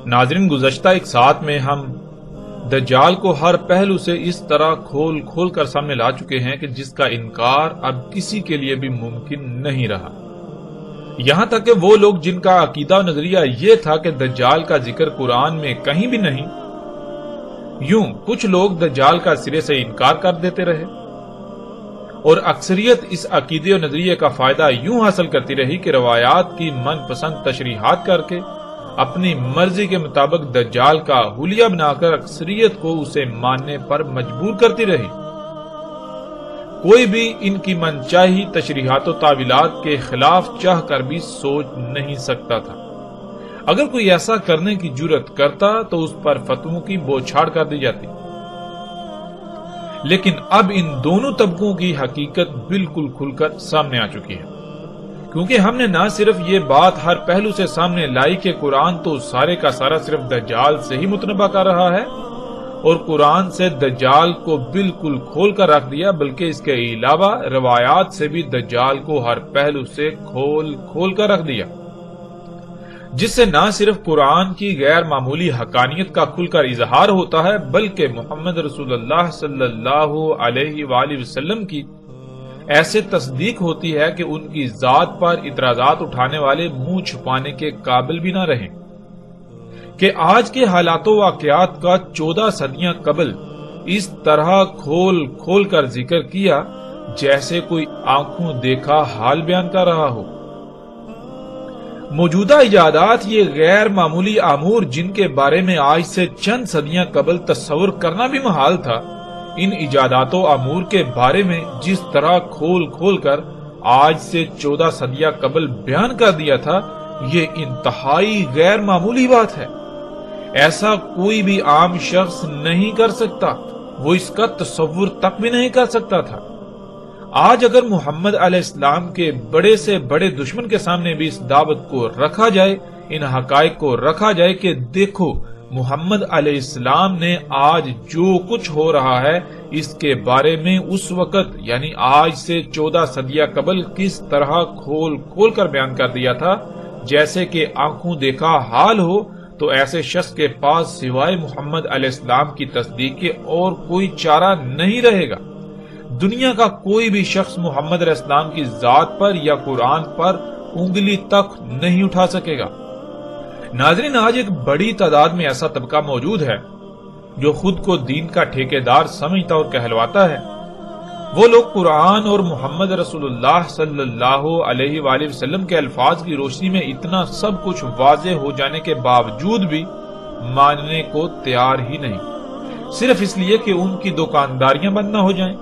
ناظرین، گزشتہ ایک ساتھ میں ہم دجال کو ہر پہلو سے اس طرح کھول کھول کر سامنے لا چکے ہیں کہ جس کا انکار اب کسی کے لیے بھی ممکن نہیں رہا۔ یہاں تک کہ وہ لوگ جن کا عقیدہ و نظریہ یہ تھا کہ دجال کا ذکر قرآن میں کہیں بھی نہیں، یوں کچھ لوگ دجال کا سرے سے انکار کر دیتے رہے، اور اکثریت اس عقیدے و نظریے کا فائدہ یوں حاصل کرتی رہی کہ روایات کی من پسند تشریحات کر کے اپنی مرضی کے مطابق دجال کا حلیہ بنا کر اکثریت کو اسے ماننے پر مجبور کرتی رہی۔ کوئی بھی ان کی منچاہی تشریحات و تعویلات کے خلاف چاہ کر بھی سوچ نہیں سکتا تھا۔ اگر کوئی ایسا کرنے کی جرات کرتا تو اس پر فتووں کی بوچھاڑ کر دی جاتی۔ لیکن اب ان دونوں طبقوں کی حقیقت بالکل کھل کر سامنے آ چکی ہے، کیونکہ ہم نے نہ صرف یہ بات ہر پہلو سے سامنے لائی کہ قرآن تو سارے کا سارا صرف دجال سے ہی متنبع کر رہا ہے اور قرآن سے دجال کو بالکل کھول کر رکھ دیا، بلکہ اس کے علاوہ روایات سے بھی دجال کو ہر پہلو سے کھول کھول کر رکھ دیا، جس سے نہ صرف قرآن کی غیر معمولی حقانیت کا کھل کر اظہار ہوتا ہے، بلکہ محمد رسول اللہ صلی اللہ علیہ وآلہ وسلم کی ایسے تصدیق ہوتی ہے کہ ان کی ذات پر اعتراضات اٹھانے والے منہ چھپانے کے قابل بھی نہ رہیں کہ آج کے حالات و واقعات کا 14 صدیاں قبل اس طرح کھول کھول کر ذکر کیا جیسے کوئی آنکھوں دیکھا حال بیان کر رہا ہو۔ موجودہ ایجادات یہ غیر معمولی امور جن کے بارے میں آج سے چند صدیاں قبل تصور کرنا بھی محال تھا، ان ایجادات و امور کے بارے میں جس طرح کھول کھول کر آج سے 14 صدیاں قبل بیان کر دیا تھا، یہ انتہائی غیر معمولی بات ہے۔ ایسا کوئی بھی عام شخص نہیں کر سکتا، وہ اس کا تصور تک بھی نہیں کر سکتا تھا۔ آج اگر محمد علیہ السلام کے بڑے سے بڑے دشمن کے سامنے بھی اس دعوت کو رکھا جائے، ان حقائق کو رکھا جائے کہ دیکھو محمد علیہ السلام نے آج جو کچھ ہو رہا ہے اس کے بارے میں اس وقت یعنی آج سے 14 صدیاں قبل کس طرح کھول کھول کر بیان کر دیا تھا جیسے کہ آنکھوں دیکھا حال ہو، تو ایسے شخص کے پاس سوائے محمد علیہ السلام کی تصدیق کے اور کوئی چارہ نہیں رہے گا۔ دنیا کا کوئی بھی شخص محمد علیہ السلام کی ذات پر یا قرآن پر انگلی تک نہیں اٹھا سکے گا۔ ناظرین، آج ایک بڑی تعداد میں ایسا طبقہ موجود ہے جو خود کو دین کا ٹھیکیدار سمجھتا اور کہلواتا ہے۔ وہ لوگ قرآن اور محمد رسول اللہ صلی اللہ علیہ وآلہ وسلم کے الفاظ کی روشنی میں اتنا سب کچھ واضح ہو جانے کے باوجود بھی ماننے کو تیار ہی نہیں، صرف اس لیے کہ ان کی دکانداریاں بند نہ ہو جائیں،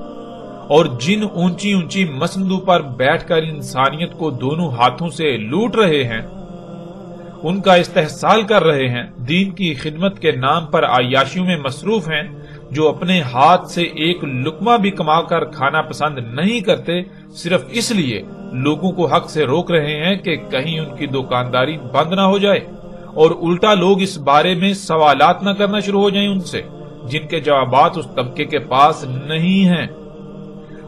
اور جن اونچی اونچی مسندوں پر بیٹھ کر انسانیت کو دونوں ہاتھوں سے لوٹ رہے ہیں، ان کا استحصال کر رہے ہیں، دین کی خدمت کے نام پر عیاشیوں میں مصروف ہیں، جو اپنے ہاتھ سے ایک لقمہ بھی کما کر کھانا پسند نہیں کرتے، صرف اس لیے لوگوں کو حق سے روک رہے ہیں کہ کہیں ان کی دکانداری بند نہ ہو جائے، اور الٹا لوگ اس بارے میں سوالات نہ کرنا شروع ہو جائیں ان سے جن کے جوابات اس طبقے کے پاس نہیں ہیں۔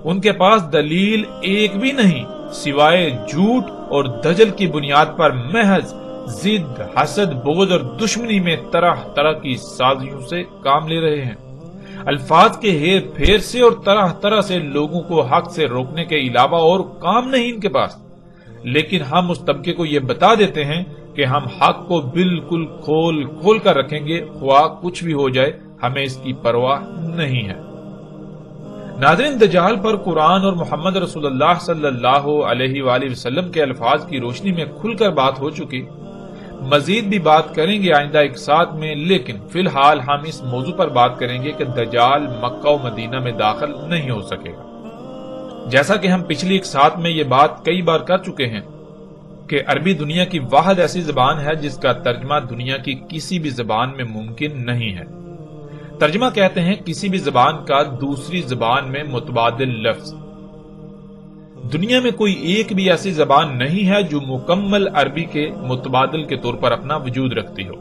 ان کے پاس دلیل ایک بھی نہیں سوائے جھوٹ اور دجل کی بنیاد پر محض ضد، حسد، بغض اور دشمنی میں طرح طرح کی سازشوں سے کام لے رہے ہیں، الفاظ کے ہیر پھیر سے اور طرح طرح سے لوگوں کو حق سے روکنے کے علاوہ اور کام نہیں ان کے پاس۔ لیکن ہم اس طبقے کو یہ بتا دیتے ہیں کہ ہم حق کو بالکل کھول کھول کر رکھیں گے، خواہ کچھ بھی ہو جائے، ہمیں اس کی پرواہ نہیں ہے۔ ناظرین، دجال پر قرآن اور محمد رسول اللہ صلی اللہ علیہ وآلہ وسلم کے الفاظ کی روشنی میں کھل کر بات ہو چکی، مزید بھی بات کریں گے آئندہ ایک ساتھ میں، لیکن فی الحال ہم اس موضوع پر بات کریں گے کہ دجال مکہ و مدینہ میں داخل نہیں ہو سکے گا۔ جیسا کہ ہم پچھلی ایک ساتھ میں یہ بات کئی بار کر چکے ہیں کہ عربی دنیا کی واحد ایسی زبان ہے جس کا ترجمہ دنیا کی کسی بھی زبان میں ممکن نہیں ہے۔ ترجمہ کہتے ہیں کسی بھی زبان کا دوسری زبان میں متبادل لفظ۔ دنیا میں کوئی ایک بھی ایسی زبان نہیں ہے جو مکمل عربی کے متبادل کے طور پر اپنا وجود رکھتی ہو،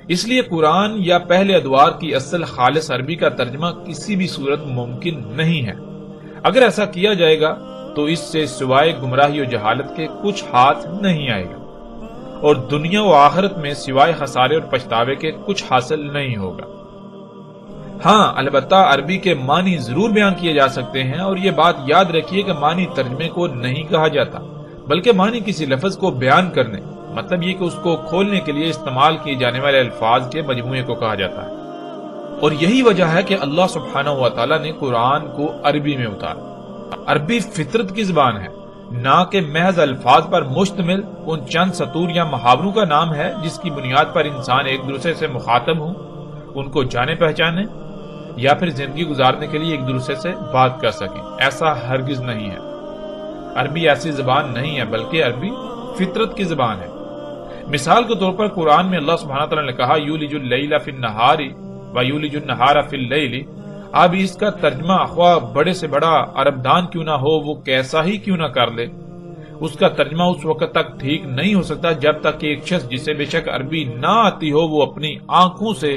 اس لیے قرآن یا پہلے ادوار کی اصل خالص عربی کا ترجمہ کسی بھی صورت ممکن نہیں ہے۔ اگر ایسا کیا جائے گا تو اس سے سوائے گمراہی و جہالت کے کچھ ہاتھ نہیں آئے گا، اور دنیا و آخرت میں سوائے خسارے اور پچھتاوے کے کچھ حاصل نہیں ہوگا۔ ہاں البتہ عربی کے معنی ضرور بیان کیے جا سکتے ہیں، اور یہ بات یاد رکھیے کہ معنی ترجمے کو نہیں کہا جاتا، بلکہ معنی کسی لفظ کو بیان کرنے، مطلب یہ کہ اس کو کھولنے کے لیے استعمال کیے جانے والے الفاظ کے مجموعے کو کہا جاتا ہے۔ اور یہی وجہ ہے کہ اللہ سبحانہ و تعالیٰ نے قرآن کو عربی میں اتارا۔ عربی فطرت کی زبان ہے، نہ کہ محض الفاظ پر مشتمل ان چند سطور یا محاوروں کا نام ہے جس کی بنیاد پر انسان ایک دوسرے سے مخاطب ہوں، ان کو جانے پہچانے یا پھر زندگی گزارنے کے لیے ایک دوسرے سے بات کر سکیں۔ ایسا ہرگز نہیں ہے۔ عربی ایسی زبان نہیں ہے، بلکہ عربی فطرت کی زبان ہے۔ مثال کے طور پر قرآن میں اللہ سبحانہ تعالیٰ نے کہا یولج اللیل فی النہار ویولج النہار فی اللیل۔ اب اس کا ترجمہ خواہ بڑے سے بڑا عرب دان کیوں نہ ہو، وہ کیسا ہی کیوں نہ کر لے، اس کا ترجمہ اس وقت تک ٹھیک نہیں ہو سکتا جب تک کہ ایک شخص جسے بے شک عربی نہ آتی ہو وہ اپنی آنکھوں سے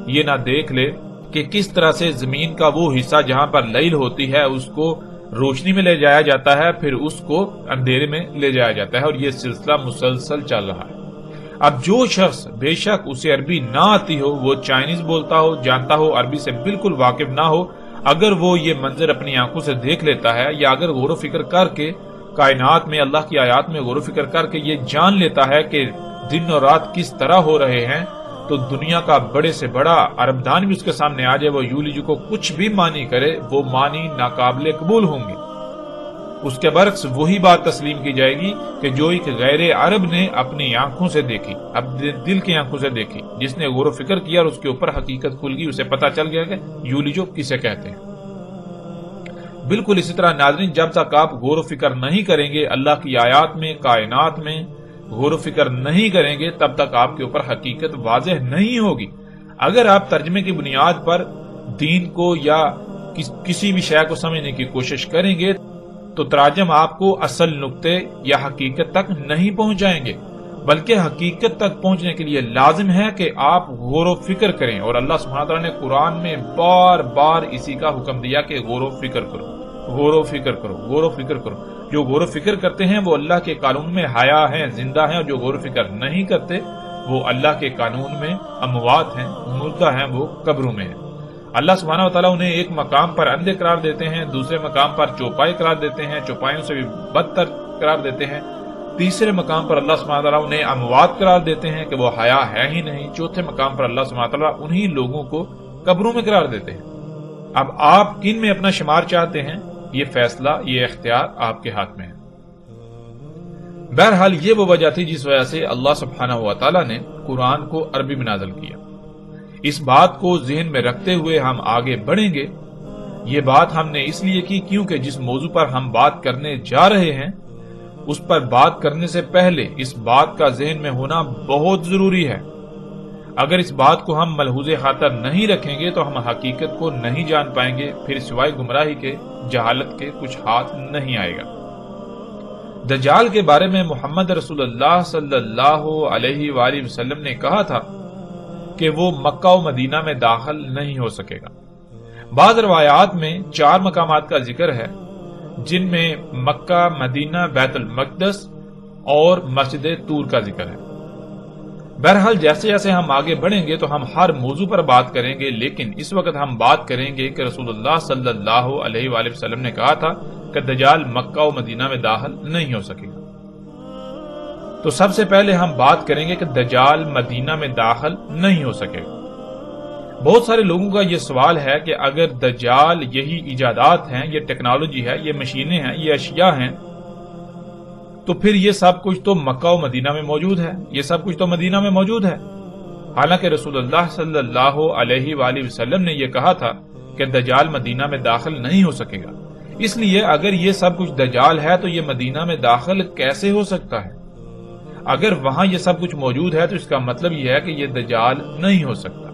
یہ نہ دیکھ لے کہ کس طرح سے زمین کا وہ حصہ جہاں پر لیل ہوتی ہے اس کو روشنی میں لے جایا جاتا ہے، پھر اس کو اندھیرے میں لے جایا جاتا ہے، اور یہ سلسلہ مسلسل چل رہا ہے۔ اب جو شخص بے شک اسے عربی نہ آتی ہو، وہ چائنیز بولتا ہو، جانتا ہو، عربی سے بالکل واقف نہ ہو، اگر وہ یہ منظر اپنی آنکھوں سے دیکھ لیتا ہے، یا اگر غور و فکر کر کے کائنات میں اللہ کی آیات میں غور و فکر کر کے یہ جان لیتا ہے کہ دن اور رات کس طرح ہو رہے ہیں، تو دنیا کا بڑے سے بڑا عرب دان بھی اس کے سامنے آ جائے، وہ یولج کو کچھ بھی معنی کرے، وہ معنی ناقابل قبول ہوں گے۔ اس کے برعکس وہی بات تسلیم کی جائے گی کہ جو ایک غیر عرب نے اپنی آنکھوں سے دیکھی، اپنے دل کی آنکھوں سے دیکھی، جس نے غور و فکر کیا اور اس کے اوپر حقیقت کھل گئی، اسے پتا چل گیا کہ یولجو کسے کہتے ہیں۔ بالکل اسی طرح ناظرین، جب تک آپ غور و فکر نہیں کریں گے اللہ کی آیات میں، کائنات میں غور و فکر نہیں کریں گے، تب تک آپ کے اوپر حقیقت واضح نہیں ہوگی۔ اگر آپ ترجمے کی بنیاد پر دین کو یا کسی بھی شے کو سمجھنے کی کوشش کریں گے تو تراجم آپ کو اصل نقطے یا حقیقت تک نہیں پہنچائیں گے، بلکہ حقیقت تک پہنچنے کے لیے لازم ہے کہ آپ غور و فکر کریں، اور اللہ سبحانہ تعالیٰ نے قرآن میں بار بار اسی کا حکم دیا کہ غور و فکر کرو، غور و فکر کرو، غور و فکر کرو۔ جو غور و فکر کرتے ہیں وہ اللہ کے قانون میں حیا ہیں، زندہ ہیں، اور جو غور و فکر نہیں کرتے وہ اللہ کے قانون میں اموات ہیں، مردہ ہیں، وہ قبروں میں ہیں۔ اللہ سبحانہ و تعالیٰ انہیں ایک مقام پر اندھے قرار دیتے ہیں، دوسرے مقام پر چوپائے قرار دیتے ہیں، چوپایوں سے بھی بدتر قرار دیتے ہیں، تیسرے مقام پر اللہ سبحانہ و تعالیٰ انہیں اموات قرار دیتے ہیں کہ وہ حیا ہے ہی نہیں، چوتھے مقام پر اللہ سبحانہ و تعالیٰ انہی لوگوں کو قبروں میں قرار دیتے ہیں۔ اب آپ کن میں اپنا شمار چاہتے ہیں، یہ فیصلہ، یہ اختیار آپ کے ہاتھ میں ہے۔ بہرحال یہ وہ وجہ تھی جس وجہ سے اللہ سبحانہ و تعالیٰ نے قرآن کو عربی میں نازل کیا۔ اس بات کو ذہن میں رکھتے ہوئے ہم آگے بڑھیں گے۔ یہ بات ہم نے اس لیے کی کیونکہ جس موضوع پر ہم بات کرنے جا رہے ہیں اس پر بات کرنے سے پہلے اس بات کا ذہن میں ہونا بہت ضروری ہے۔ اگر اس بات کو ہم ملحوظ خاطر نہیں رکھیں گے تو ہم حقیقت کو نہیں جان پائیں گے، پھر سوائے گمراہی کے، جہالت کے کچھ ہاتھ نہیں آئے گا۔ دجال کے بارے میں محمد رسول اللہ صلی اللہ علیہ وآلہ وسلم نے کہا تھا کہ وہ مکہ و مدینہ میں داخل نہیں ہو سکے گا۔ بعض روایات میں 4 مقامات کا ذکر ہے، جن میں مکہ، مدینہ، بیت المقدس اور مسجد طور کا ذکر ہے۔ بہرحال جیسے جیسے ہم آگے بڑھیں گے تو ہم ہر موضوع پر بات کریں گے، لیکن اس وقت ہم بات کریں گے کہ رسول اللہ صلی اللہ علیہ وآلہ وسلم نے کہا تھا کہ دجال مکہ و مدینہ میں داخل نہیں ہو سکے گا۔ تو سب سے پہلے ہم بات کریں گے کہ دجال مدینہ میں داخل نہیں ہو سکے گا۔ بہت سارے لوگوں کا یہ سوال ہے کہ اگر دجال یہی ایجادات ہیں، یہ ٹیکنالوجی ہے، یہ مشینیں ہیں، یہ اشیاء ہیں، تو پھر یہ سب کچھ تو مکہ و مدینہ میں موجود ہے، یہ سب کچھ تو مدینہ میں موجود ہے۔ حالانکہ رسول اللہ صلی اللہ علیہ وآلہ وسلم نے یہ کہا تھا کہ دجال مدینہ میں داخل نہیں ہو سکے گا۔ اس لیے اگر یہ سب کچھ دجال ہے تو یہ مدینہ میں داخل کیسے ہو سکتا ہے؟ اگر وہاں یہ سب کچھ موجود ہے تو اس کا مطلب یہ ہے کہ یہ دجال نہیں ہو سکتا،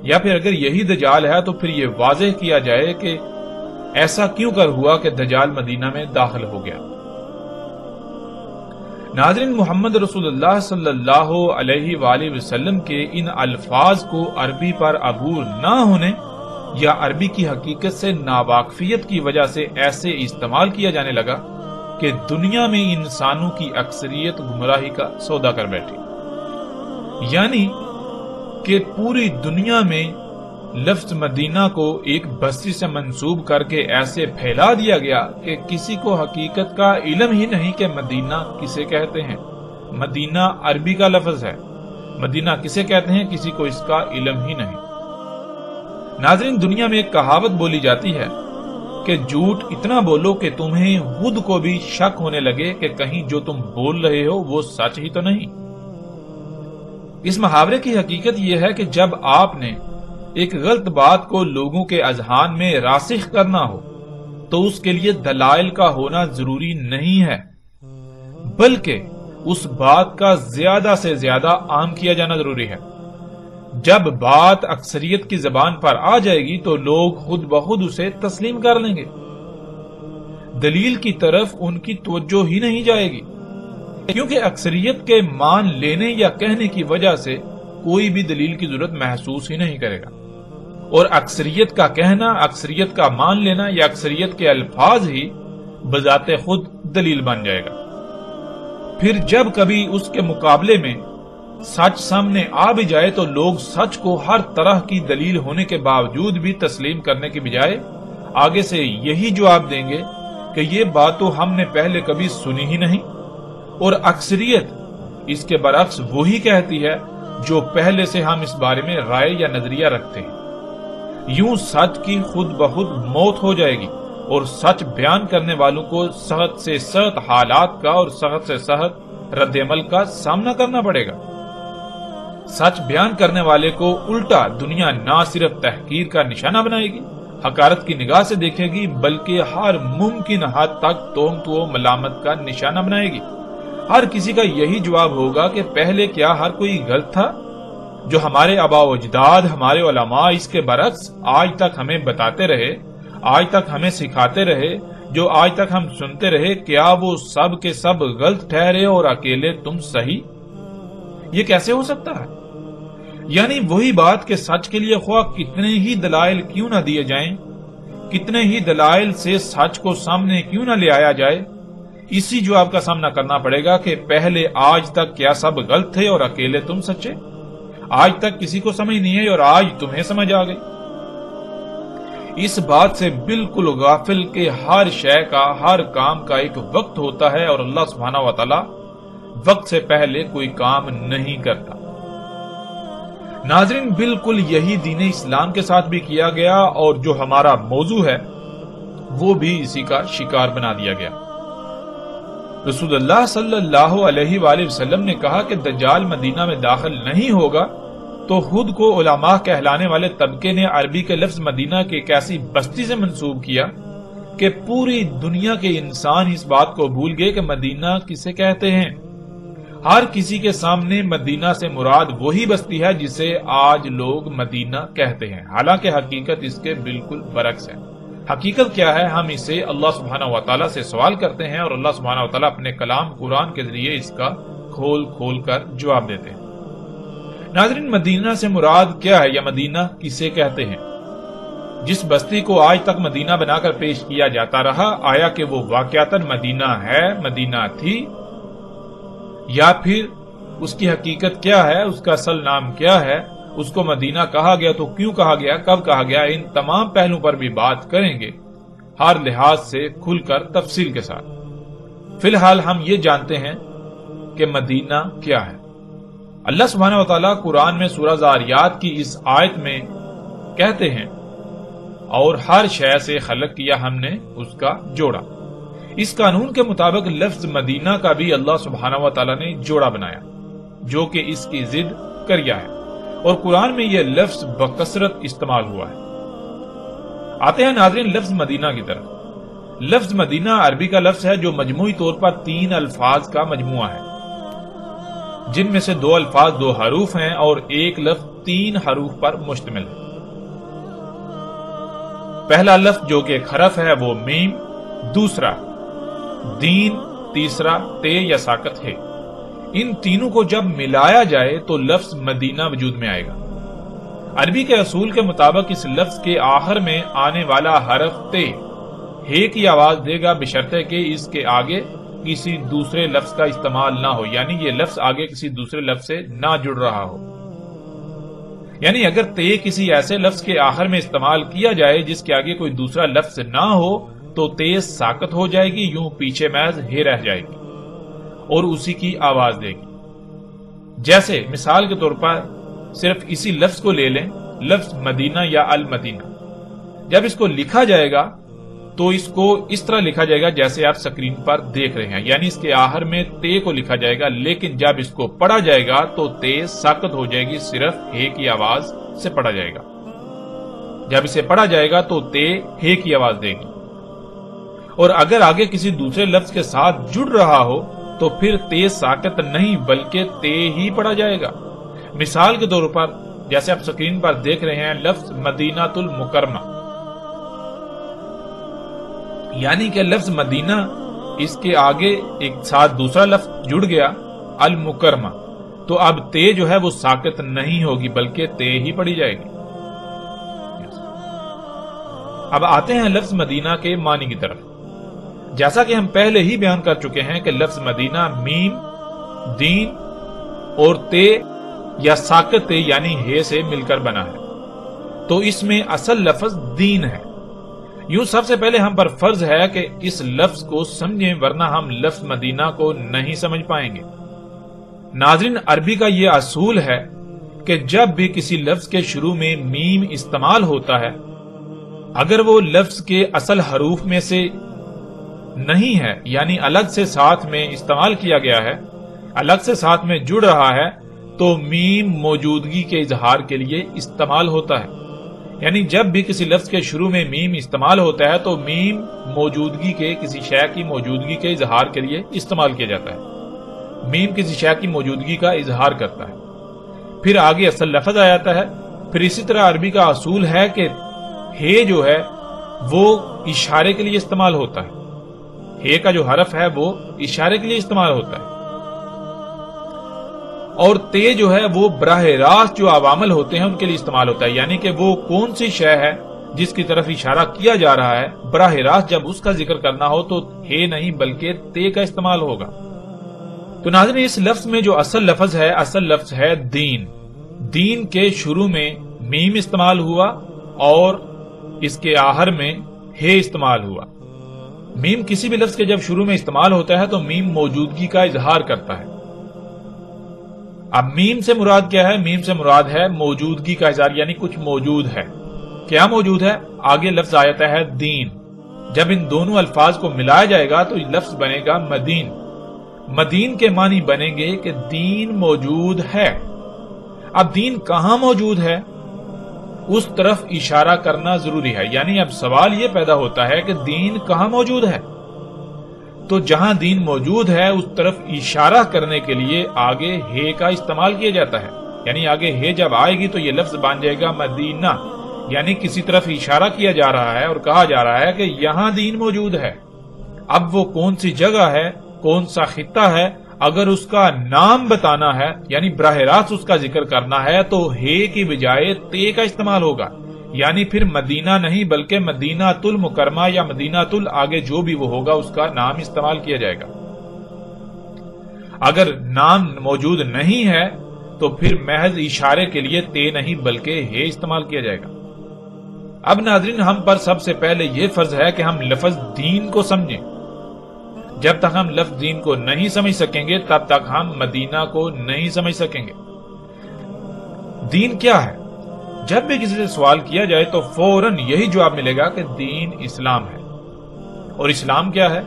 یا پھر اگر یہی دجال ہے تو پھر یہ واضح کیا جائے کہ ایسا کیوں کر ہوا کہ دجال مدینہ میں داخل ہو گیا۔ ناظرین، محمد رسول اللہ صلی اللہ علیہ وآلہ وسلم کے ان الفاظ کو عربی پر عبور نہ ہونے یا عربی کی حقیقت سے ناواقفیت کی وجہ سے ایسے استعمال کیا جانے لگا کہ دنیا میں انسانوں کی اکثریت گمراہی کا سودا کر بیٹھی، یعنی کہ پوری دنیا میں لفظ مدینہ کو ایک بستی سے منسوب کر کے ایسے پھیلا دیا گیا کہ کسی کو حقیقت کا علم ہی نہیں کہ مدینہ کسے کہتے ہیں۔ مدینہ عربی کا لفظ ہے، مدینہ کسے کہتے ہیں کسی کو اس کا علم ہی نہیں۔ ناظرین، دنیا میں ایک کہاوت بولی جاتی ہے کہ جھوٹ اتنا بولو کہ تمہیں خود کو بھی شک ہونے لگے کہ کہیں جو تم بول رہے ہو وہ سچ ہی تو نہیں۔ اس محاورے کی حقیقت یہ ہے کہ جب آپ نے ایک غلط بات کو لوگوں کے اذہان میں راسخ کرنا ہو تو اس کے لیے دلائل کا ہونا ضروری نہیں ہے، بلکہ اس بات کا زیادہ سے زیادہ عام کیا جانا ضروری ہے۔ جب بات اکثریت کی زبان پر آ جائے گی تو لوگ خود بخود اسے تسلیم کر لیں گے، دلیل کی طرف ان کی توجہ ہی نہیں جائے گی، کیونکہ اکثریت کے مان لینے یا کہنے کی وجہ سے کوئی بھی دلیل کی ضرورت محسوس ہی نہیں کرے گا، اور اکثریت کا کہنا، اکثریت کا مان لینا یا اکثریت کے الفاظ ہی بذات خود دلیل بن جائے گا۔ پھر جب کبھی اس کے مقابلے میں سچ سامنے آ بھی جائے تو لوگ سچ کو ہر طرح کی دلیل ہونے کے باوجود بھی تسلیم کرنے کے بجائے آگے سے یہی جواب دیں گے کہ یہ بات تو ہم نے پہلے کبھی سنی ہی نہیں، اور اکثریت اس کے برعکس وہی کہتی ہے جو پہلے سے ہم اس بارے میں رائے یا نظریہ رکھتے ہیں۔ یوں سچ کی خود بخود موت ہو جائے گی اور سچ بیان کرنے والوں کو سخت سے سخت حالات کا اور سخت سے سخت رد عمل کا سامنا کرنا پڑے گا۔ سچ بیان کرنے والے کو الٹا دنیا نہ صرف تحقیر کا نشانہ بنائے گی، حقارت کی نگاہ سے دیکھے گی، بلکہ ہر ممکن حد تک تہمت و ملامت کا نشانہ بنائے گی۔ ہر کسی کا یہی جواب ہوگا کہ پہلے کیا ہر کوئی غلط تھا؟ جو ہمارے آباء و اجداد، ہمارے علماء اس کے برعکس آج تک ہمیں بتاتے رہے، آج تک ہمیں سکھاتے رہے، جو آج تک ہم سنتے رہے، کیا وہ سب کے سب غلط ٹھہرے اور اکیلے تم صحیح؟ یہ کیسے ہو سکتا ہے؟ یعنی وہی بات کہ سچ کے لیے خواہ کتنے ہی دلائل کیوں نہ دیے جائیں، کتنے ہی دلائل سے سچ کو سامنے کیوں نہ لے آیا جائے، اسی جواب کا سامنا کرنا پڑے گا کہ پہلے آج تک کیا سب غلط تھے اور اکیلے تم سچے؟ آج تک کسی کو سمجھ نہیں ہے اور آج تمہیں سمجھ آ گئی۔ اس بات سے بالکل غافل کہ ہر شے کا، ہر کام کا ایک وقت ہوتا ہے اور اللہ سبحانہ و تعالی وقت سے پہلے کوئی کام نہیں کرتا۔ ناظرین، بالکل یہی دین اسلام کے ساتھ بھی کیا گیا اور جو ہمارا موضوع ہے وہ بھی اسی کا شکار بنا دیا گیا۔ رسول اللہ صلی اللہ علیہ وآلہ وسلم نے کہا کہ دجال مدینہ میں داخل نہیں ہوگا، تو خود کو علماء کہلانے والے طبقے نے عربی کے لفظ مدینہ کی ایک ایسی بستی سے منسوب کیا کہ پوری دنیا کے انسان اس بات کو بھول گئے کہ مدینہ کسے کہتے ہیں۔ ہر کسی کے سامنے مدینہ سے مراد وہی بستی ہے جسے آج لوگ مدینہ کہتے ہیں، حالانکہ حقیقت اس کے بالکل برعکس ہے۔ حقیقت کیا ہے؟ ہم اسے اللہ سبحانہ و تعالیٰ سے سوال کرتے ہیں اور اللہ سبحانہ و تعالیٰ اپنے کلام قرآن کے ذریعے اس کا کھول کھول کر جواب دیتے ہیں۔ ناظرین، مدینہ سے مراد کیا ہے یا مدینہ کسے کہتے ہیں؟ جس بستی کو آج تک مدینہ بنا کر پیش کیا جاتا رہا، آیا کہ وہ واقعتاً مدینہ ہے، مدینہ تھی، یا پھر اس کی حقیقت کیا ہے، اس کا اصل نام کیا ہے، اس کو مدینہ کہا گیا تو کیوں کہا گیا، کب کہا گیا؟ ان تمام پہلوؤں پر بھی بات کریں گے، ہر لحاظ سے کھل کر تفصیل کے ساتھ۔ فی الحال ہم یہ جانتے ہیں کہ مدینہ کیا ہے۔ اللہ سبحانہ و تعالیٰ قرآن میں سورہ ذاریات کی اس آیت میں کہتے ہیں، اور ہر شے سے خلق کیا ہم نے اس کا جوڑا۔ اس قانون کے مطابق لفظ مدینہ کا بھی اللہ سبحانہ و تعالیٰ نے جوڑا بنایا، جو کہ اس کی ضد کریا ہے، اور قرآن میں یہ لفظ بکثرت استعمال ہوا ہے۔ آتے ہیں ناظرین لفظ مدینہ کی طرف۔ لفظ مدینہ عربی کا لفظ ہے جو مجموعی طور پر 3 الفاظ کا مجموعہ ہے، جن میں سے 2 الفاظ 2 حروف ہیں اور ایک لفظ 3 حروف پر مشتمل ہے۔ پہلا لفظ جو کہ ایک حرف ہے وہ میم، دوسرا دین، تیسرا تے یا ساکت ہے۔ ان تینوں کو جب ملایا جائے تو لفظ مدینہ وجود میں آئے گا۔ عربی کے اصول کے مطابق اس لفظ کے آخر میں آنے والا حرف تے ہے کی آواز دے گا بشرطے کہ اس کے آگے کسی دوسرے لفظ کا استعمال نہ ہو، یعنی یہ لفظ آگے کسی دوسرے لفظ سے نہ جڑ رہا ہو۔ یعنی اگر تے کسی ایسے لفظ کے آخر میں استعمال کیا جائے جس کے آگے کوئی دوسرا لفظ نہ ہو تو تے ساکت ہو جائے گی، یوں پیچھے محض ہے رہ جائے گی اور اسی کی آواز دے گی۔ جیسے مثال کے طور پر صرف اسی لفظ کو لے لیں، لفظ مدینہ یا المدینہ، جب اس کو لکھا جائے گا تو اس کو اس طرح لکھا جائے گا جیسے آپ سکرین پر دیکھ رہے ہیں، یعنی اس کے آخر میں تے کو لکھا جائے گا، لیکن جب اس کو پڑھا جائے گا تو تے ساکت ہو جائے گی، صرف ہے کی آواز سے پڑھا جائے گا۔ جب اسے پڑھا جائے گا تو تے ہے کی آواز دے گی، اور اگر آگے کسی دوسرے لفظ کے ساتھ جڑ رہا ہو تو پھر تے ساکت نہیں بلکہ تے ہی پڑھا جائے گا۔ مثال کے طور پر جیسے آپ سکرین پر دیکھ رہے ہیں لفظ مدینہ المکرمہ، یعنی کہ لفظ مدینہ اس کے آگے ایک ساتھ دوسرا لفظ جڑ گیا المکرمہ، تو اب تے جو ہے وہ ساکت نہیں ہوگی بلکہ تے ہی پڑھی جائے گی۔ اب آتے ہیں لفظ مدینہ کے معنی کی طرف۔ جیسا کہ ہم پہلے ہی بیان کر چکے ہیں کہ لفظ مدینہ میم، دین اور تے یا ساکت تے یعنی ہے سے مل کر بنا ہے، تو اس میں اصل لفظ دین ہے۔ یوں سب سے پہلے ہم پر فرض ہے کہ اس لفظ کو سمجھیں، ورنہ ہم لفظ مدینہ کو نہیں سمجھ پائیں گے۔ ناظرین، عربی کا یہ اصول ہے کہ جب بھی کسی لفظ کے شروع میں میم استعمال ہوتا ہے، اگر وہ لفظ کے اصل حروف میں سے نہیں ہے، یعنی الگ سے ساتھ میں استعمال کیا گیا ہے، الگ سے ساتھ میں جڑ رہا ہے، تو میم موجودگی کے اظہار کے لیے استعمال ہوتا ہے۔ یعنی جب بھی کسی لفظ کے شروع میں میم استعمال ہوتا ہے تو میم موجودگی کے، کسی شے کی موجودگی کے اظہار کے لیے استعمال کیا جاتا ہے۔ میم کسی شے کی موجودگی کا اظہار کرتا ہے، پھر آگے اصل لفظ آ جاتا ہے۔ پھر اسی طرح عربی کا اصول ہے کہ ہے جو ہے وہ اشارے کے لیے استعمال ہوتا ہے، ہے کا جو حرف ہے وہ اشارے کے لیے استعمال ہوتا ہے، اور تے جو ہے وہ براہ راست جو عوامل ہوتے ہیں ان کے لیے استعمال ہوتا ہے، یعنی کہ وہ کون سی شے ہے جس کی طرف اشارہ کیا جا رہا ہے، براہ راست جب اس کا ذکر کرنا ہو تو ہے نہیں بلکہ تے کا استعمال ہوگا۔ تو ناظرین، اس لفظ میں جو اصل لفظ ہے دین۔ دین کے شروع میں میم استعمال ہوا اور اس کے آخر میں ہے استعمال ہوا۔ میم کسی بھی لفظ کے جب شروع میں استعمال ہوتا ہے تو میم موجودگی کا اظہار کرتا ہے۔ اب میم سے مراد کیا ہے؟ میم سے مراد ہے موجودگی کا اظہار، یعنی کچھ موجود ہے۔ کیا موجود ہے؟ آگے لفظ آ جاتا ہے دین۔ جب ان دونوں الفاظ کو ملایا جائے گا تو لفظ بنے گا مدین۔ مدین کے معنی بنیں گے کہ دین موجود ہے۔ اب دین کہاں موجود ہے اس طرف اشارہ کرنا ضروری ہے، یعنی اب سوال یہ پیدا ہوتا ہے کہ دین کہاں موجود ہے؟ تو جہاں دین موجود ہے اس طرف اشارہ کرنے کے لیے آگے ہے کا استعمال کیا جاتا ہے، یعنی آگے ہے جب آئے گی تو یہ لفظ بن جائے گا مدینہ، یعنی کسی طرف اشارہ کیا جا رہا ہے اور کہا جا رہا ہے کہ یہاں دین موجود ہے۔ اب وہ کون سی جگہ ہے، کون سا خطہ ہے، اگر اس کا نام بتانا ہے یعنی براہ راست اس کا ذکر کرنا ہے تو ہے کی بجائے تے کا استعمال ہوگا، یعنی پھر مدینہ نہیں بلکہ مدینہ المکرمہ یا مدینہ آگے جو بھی وہ ہوگا اس کا نام استعمال کیا جائے گا۔ اگر نام موجود نہیں ہے تو پھر محض اشارے کے لیے تے نہیں بلکہ ہے استعمال کیا جائے گا۔ اب ناظرین، ہم پر سب سے پہلے یہ فرض ہے کہ ہم لفظ دین کو سمجھیں۔ جب تک ہم لفظ دین کو نہیں سمجھ سکیں گے تب تک ہم مدینہ کو نہیں سمجھ سکیں گے۔ دین کیا ہے؟ جب بھی کسی سے سوال کیا جائے تو فوراً یہی جواب ملے گا کہ دین اسلام ہے۔ اور اسلام کیا ہے؟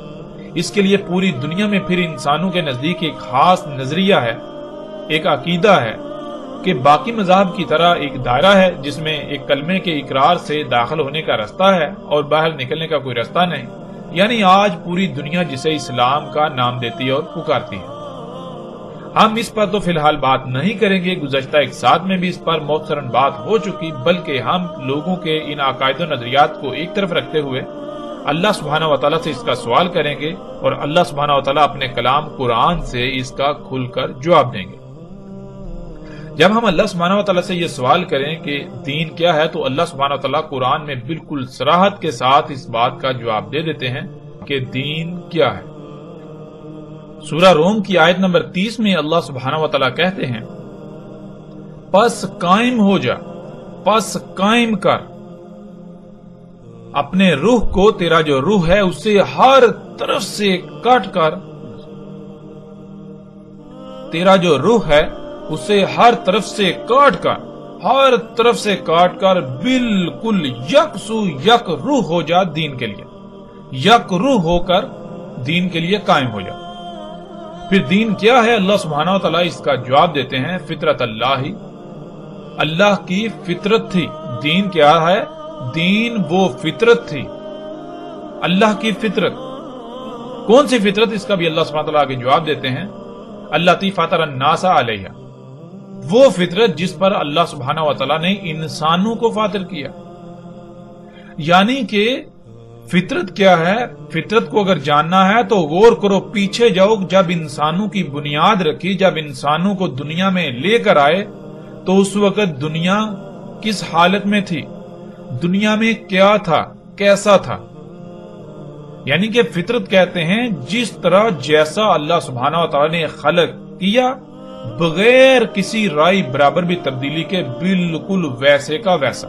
اس کے لیے پوری دنیا میں پھر انسانوں کے نزدیک ایک خاص نظریہ ہے، ایک عقیدہ ہے کہ باقی مذاہب کی طرح ایک دائرہ ہے جس میں ایک کلمے کے اقرار سے داخل ہونے کا رستہ ہے اور باہر نکلنے کا کوئی رستہ نہیں، یعنی آج پوری دنیا جسے اسلام کا نام دیتی ہے اور پکارتی ہے۔ ہم اس پر تو فی الحال بات نہیں کریں گے، گزشتہ ایک ساتھ میں بھی اس پر مختصراً بات ہو چکی، بلکہ ہم لوگوں کے ان عقائد و نظریات کو ایک طرف رکھتے ہوئے اللہ سبحانہ وتعالیٰ سے اس کا سوال کریں گے اور اللہ سبحانہ وتعالیٰ اپنے کلام قرآن سے اس کا کھل کر جواب دیں گے۔ جب ہم اللہ سبحانہ و تعالیٰ سے یہ سوال کریں کہ دین کیا ہے تو اللہ سبحانہ و تعالیٰ قرآن میں بالکل صراحت کے ساتھ اس بات کا جواب دے دیتے ہیں کہ دین کیا ہے۔ سورہ روم کی آیت نمبر 30 میں اللہ سبحانہ و تعالیٰ کہتے ہیں پس قائم ہو جا، پس قائم کر اپنے روح کو، تیرا جو روح ہے اسے ہر طرف سے کاٹ کر، تیرا جو روح ہے اسے ہر طرف سے کاٹ کر، ہر طرف سے کاٹ کر بالکل یکسو یک روح ہو جا دین کے لیے، یک روح ہو کر دین کے لیے قائم ہو جا۔ پھر دین کیا ہے؟ اللہ سبحانہ و تعالیٰ اس کا جواب دیتے ہیں فطرت اللہ، اللہ کی فطرت تھی۔ دین کیا ہے؟ دین وہ فطرت تھی، اللہ کی فطرت۔ کون سی فطرت؟ اس کا بھی اللہ سبحانہ و تعالیٰ آگے جواب دیتے ہیں اللاتی فطر الناس علیہا، وہ فطرت جس پر اللہ سبحانہ و تعالیٰ نے انسانوں کو فاطر کیا۔ یعنی کہ فطرت کیا ہے؟ فطرت کو اگر جاننا ہے تو غور کرو، پیچھے جاؤ، جب انسانوں کی بنیاد رکھی، جب انسانوں کو دنیا میں لے کر آئے تو اس وقت دنیا کس حالت میں تھی، دنیا میں کیا تھا، کیسا تھا۔ یعنی کہ فطرت کہتے ہیں جس طرح جیسا اللہ سبحانہ و تعالیٰ نے خلق کیا بغیر کسی رائے برابر بھی تبدیلی کے، بالکل ویسے کا ویسا۔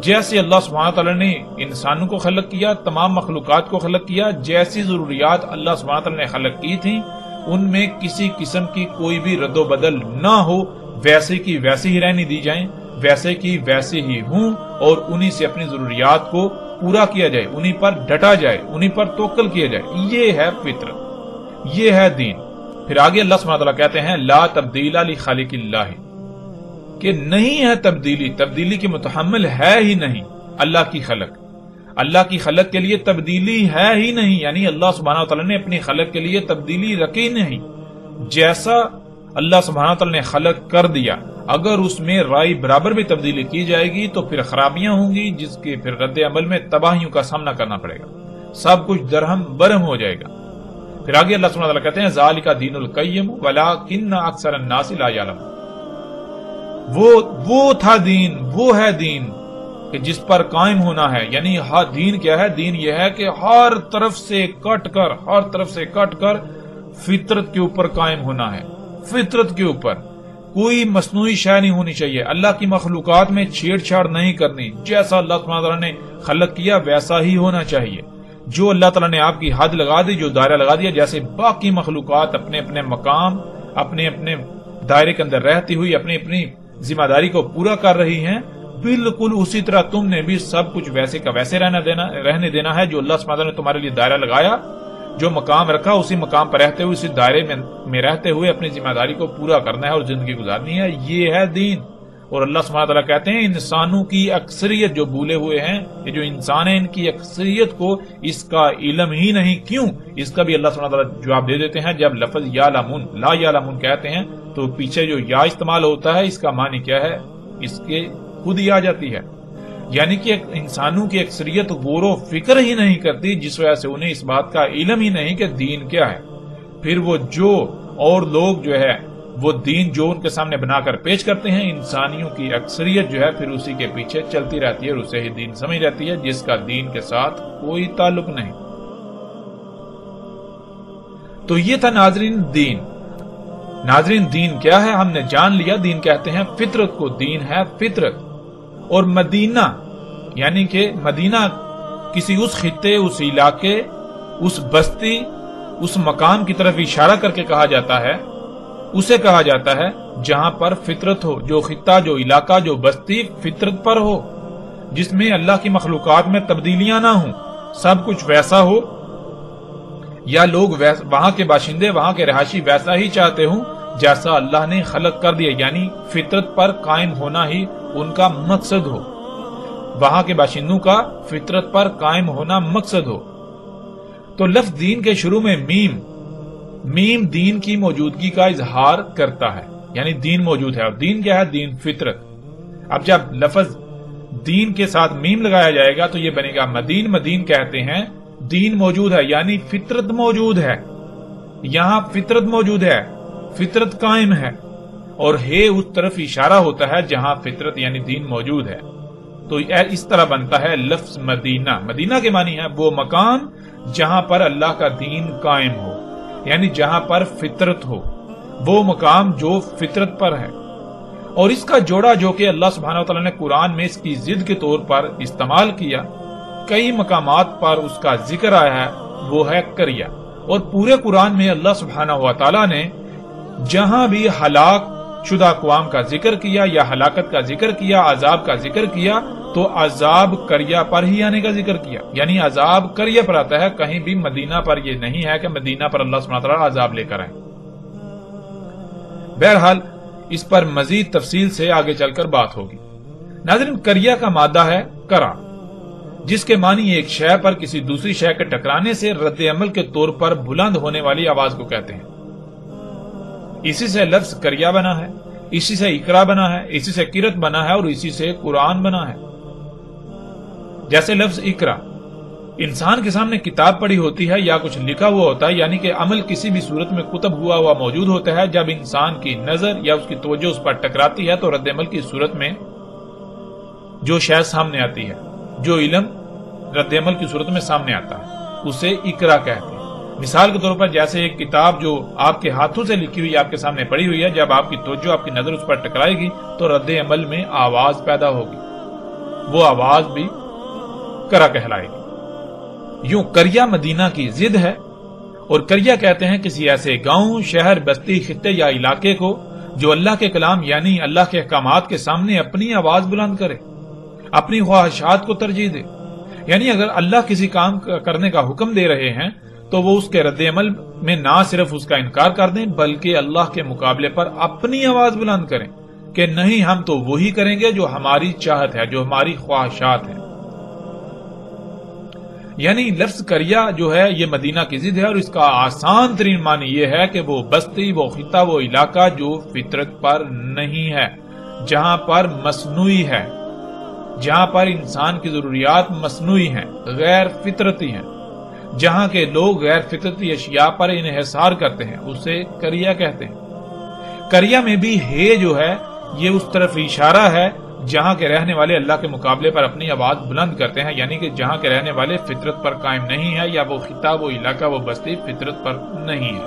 جیسے اللہ سبحانہ و تعالیٰ نے انسانوں کو خلق کیا، تمام مخلوقات کو خلق کیا، جیسی ضروریات اللہ سبحانہ و تعالیٰ نے خلق کی تھیں ان میں کسی قسم کی کوئی بھی رد و بدل نہ ہو، ویسے کی ویسے ہی رہنے دی جائیں، ویسے کی ویسے ہی ہوں، اور انہی سے اپنی ضروریات کو پورا کیا جائے، انہی پر ڈٹا جائے، انہی پر توکل کیا جائے۔ یہ ہے فطرت، یہ ہے دین۔ پھر آگے اللہ سبحانہ وتعالی کہتے ہیں لا تبدیل لخالق اللہ، کہ نہیں ہے تبدیلی، تبدیلی کی متحمل ہے ہی نہیں اللہ کی خلق، اللہ کی خلق کے لیے تبدیلی ہے ہی نہیں، یعنی اللہ سبحانہ وتعالی نے اپنی خلق کے لیے تبدیلی رکھی نہیں۔ جیسا اللہ سبحانہ وتعالی نے خلق کر دیا، اگر اس میں رائے برابر بھی تبدیلی کی جائے گی تو پھر خرابیاں ہوں گی، جس کے پھر رد عمل میں تباہیوں کا سامنا کرنا پڑے گا، سب کچھ درہم برہم ہو جائے گا۔ پھر آگے اللہ سبحانہ وتعالی کہتے ہیں ذالک دین القیم ولکن اکثر الناس لا یعلمون، وہ تھا دین، وہ ہے دین کہ جس پر قائم ہونا ہے۔ یعنی دین کیا ہے؟ دین یہ ہے کہ ہر طرف سے کٹ کر فطرت کے اوپر قائم ہونا ہے، فطرت کے اوپر کوئی مصنوعی شے نہیں ہونی چاہیے، اللہ کی مخلوقات میں چھیڑ چھاڑ نہیں کرنی، جیسا اللہ سبحانہ وتعالی نے خلق کیا ویسا ہی ہونا چاہیے۔ جو اللہ تعالیٰ نے آپ کی حد لگا دی، جو دائرہ لگا دیا، جیسے باقی مخلوقات اپنے اپنے مقام، اپنے اپنے دائرے کے اندر رہتی ہوئی اپنی اپنی ذمہ داری کو پورا کر رہی ہیں، بالکل اسی طرح تم نے بھی سب کچھ ویسے کا ویسے رہنے دینا ہے۔ جو اللہ سبحانہ وتعالی نے تمہارے لیے دائرہ لگایا، جو مقام رکھا، اسی مقام پر رہتے ہوئے، اسی دائرے میں رہتے ہوئے اپنی ذمہ داری کو پورا کرنا ہے اور زندگی گزارنی ہے، یہ ہے دین۔ اور اللہ سبحانہ وتعالی کہتے ہیں انسانوں کی اکثریت جو بھولے ہوئے ہیں، یہ جو انسان ہیں، ان کی اکثریت کو اس کا علم ہی نہیں۔ کیوں؟ اس کا بھی اللہ سبحانہ وتعالی جواب دے دیتے ہیں۔ جب لفظ یعلمون، لا یعلمون کہتے ہیں تو پیچھے جو یا استعمال ہوتا ہے، اس کا معنی کیا ہے؟ اس کے خود ہی آ جاتی ہے، یعنی کہ انسانوں کی اکثریت غور و فکر ہی نہیں کرتی، جس وجہ سے انہیں اس بات کا علم ہی نہیں کہ دین کیا ہے۔ پھر وہ جو اور لوگ جو ہے وہ دین جو ان کے سامنے بنا کر پیش کرتے ہیں، انسانیوں کی اکثریت جو ہے پھر اسی کے پیچھے چلتی رہتی ہے اور اسے ہی دین سمجھ رہتی ہے، جس کا دین کے ساتھ کوئی تعلق نہیں۔ تو یہ تھا ناظرین دین۔ ناظرین دین کیا ہے ہم نے جان لیا، دین کہتے ہیں فطرت کو، دین ہے فطرت۔ اور مدینہ یعنی کہ مدینہ کسی اس خطے، اس علاقے، اس بستی، اس مقام کی طرف اشارہ کر کے کہا جاتا ہے، اسے کہا جاتا ہے جہاں پر فطرت ہو، جو خطہ، جو علاقہ، جو بستی فطرت پر ہو، جس میں اللہ کی مخلوقات میں تبدیلیاں نہ ہوں، سب کچھ ویسا ہو، یا لوگ وہاں کے باشندے، وہاں کے رہائشی ویسا ہی چاہتے ہوں جیسا اللہ نے خلق کر دیا، یعنی فطرت پر قائم ہونا ہی ان کا مقصد ہو، وہاں کے باشندوں کا فطرت پر قائم ہونا مقصد ہو۔ تو لفظ دین کے شروع میں میم دین کی موجودگی کا اظہار کرتا ہے، یعنی دین موجود ہے۔ اور دین کیا ہے؟ دین فطرت۔ اب جب لفظ دین کے ساتھ میم لگایا جائے گا تو یہ بنے گا مدین۔ مدین کہتے ہیں دین موجود ہے، یعنی فطرت موجود ہے، یہاں فطرت موجود ہے، فطرت قائم ہے۔ اور ہے اس طرف اشارہ ہوتا ہے جہاں فطرت یعنی دین موجود ہے، تو اس طرح بنتا ہے لفظ مدینہ۔ مدینہ کے معنی ہے وہ مکان جہاں پر اللہ کا دین قائم ہو، یعنی جہاں پر فطرت ہو، وہ مقام جو فطرت پر ہے۔ اور اس کا جوڑا جو کہ اللہ سبحانہ وتعالی نے قرآن میں اس کی ضد کے طور پر استعمال کیا، کئی مقامات پر اس کا ذکر آیا ہے، وہ ہے قریہ۔ اور پورے قرآن میں اللہ سبحانہ وتعالی نے جہاں بھی ہلاک شدہ اقوام کا ذکر کیا یا ہلاکت کا ذکر کیا، عذاب کا ذکر کیا، تو عذاب قریہ پر ہی آنے کا ذکر کیا، یعنی عذاب قریہ پر آتا ہے، کہیں بھی مدینہ پر یہ نہیں ہے کہ مدینہ پر اللہ سبحانہ وتعالی عذاب لے کر آئے۔ بہرحال اس پر مزید تفصیل سے آگے چل کر بات ہوگی۔ ناظرین، قریہ کا مادہ ہے کرا، جس کے معنی ایک شے پر کسی دوسری شے کے ٹکرانے سے رد عمل کے طور پر بلند ہونے والی آواز کو کہتے ہیں۔ اسی سے لفظ قریہ بنا ہے، اسی سے اقرا بنا ہے، اسی سے قرت بنا ہے اور اسی سے قرآن بنا ہے۔ جیسے لفظ اقرا انسان کے سامنے کتاب پڑی ہوتی ہے یا کچھ لکھا ہوا ہوتا ہے، یعنی کہ عمل کسی بھی صورت میں کتب ہوا موجود ہوتا ہے، جب انسان کی نظر یا اس کی توجہ اس پر ٹکراتی ہے تو رد عمل کی صورت میں جو شے سامنے آتی ہے، جو علم رد عمل کی صورت میں سامنے آتا ہے، اسے اقرا کہتے ہیں۔ مثال کے طور پر جیسے ایک کتاب جو آپ کے ہاتھوں سے لکھی ہوئی آپ کے سامنے پڑی ہوئی ہے، جب آپ کی توجہ آپ کی نظر اس پر ٹکرائے گی تو رد عمل میں آواز پیدا ہوگی، وہ آواز بھی قرا کہلائے گی۔ یوں قریہ مدینہ کی ضد ہے، اور قریہ کہتے ہیں کسی ایسے گاؤں، شہر، بستی، خطے یا علاقے کو جو اللہ کے کلام یعنی اللہ کے احکامات کے سامنے اپنی آواز بلند کرے، اپنی خواہشات کو ترجیح دے۔ یعنی اگر اللہ کسی کام کرنے کا حکم دے رہے ہیں تو وہ اس کے رد عمل میں نہ صرف اس کا انکار کر دیں بلکہ اللہ کے مقابلے پر اپنی آواز بلند کریں کہ نہیں، ہم تو وہی کریں گے جو ہماری چاہت ہے، جو ہماری خواہشات ہیں۔ یعنی لفظ قریہ جو ہے یہ مدینہ کی ضد ہے، اور اس کا آسان ترین معنی یہ ہے کہ وہ بستی، وہ خطہ، وہ علاقہ جو فطرت پر نہیں ہے، جہاں پر مصنوعی ہے، جہاں پر انسان کی ضروریات مصنوعی ہیں، غیر فطرتی ہیں، جہاں کے لوگ غیر فطرتی اشیاء پر انحصار کرتے ہیں، اسے قریہ کہتے ہیں۔ قریہ میں بھی ہے جو ہے یہ اس طرف اشارہ ہے جہاں کے رہنے والے اللہ کے مقابلے پر اپنی آواز بلند کرتے ہیں، یعنی کہ جہاں کے رہنے والے فطرت پر قائم نہیں ہے، یا وہ خطہ، وہ علاقہ، وہ بستی فطرت پر نہیں ہے،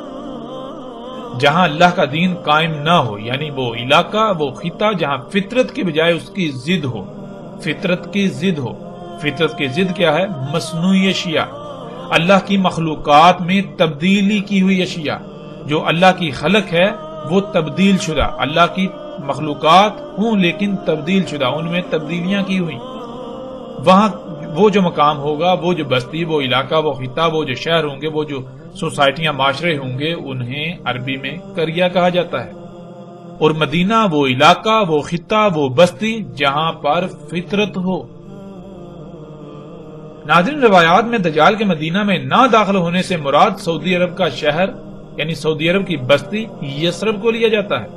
جہاں اللہ کا دین قائم نہ ہو، یعنی وہ علاقہ، وہ خطہ جہاں فطرت کی بجائے اس کی ضد ہو، فطرت کی ضد ہو۔ فطرت کی ضد کیا ہے؟ مصنوعی اشیاء، اللہ کی مخلوقات میں تبدیلی کی ہوئی اشیاء، جو اللہ کی خلق ہے وہ تبدیل شدہ، اللہ کی مخلوقات ہوں لیکن تبدیل شدہ، ان میں تبدیلیاں کی ہوئی۔ وہاں وہ جو مقام ہوگا، وہ جو بستی، وہ علاقہ، وہ خطہ، وہ جو شہر ہوں گے، وہ جو سوسائٹیاں، معاشرے ہوں گے، انہیں عربی میں قریہ کہا جاتا ہے۔ اور مدینہ وہ علاقہ، وہ خطہ، وہ بستی جہاں پر فطرت ہو۔ ناظرین، روایات میں دجال کے مدینہ میں نہ داخل ہونے سے مراد سعودی عرب کا شہر یعنی سعودی عرب کی بستی یثرب کو لیا جاتا ہے،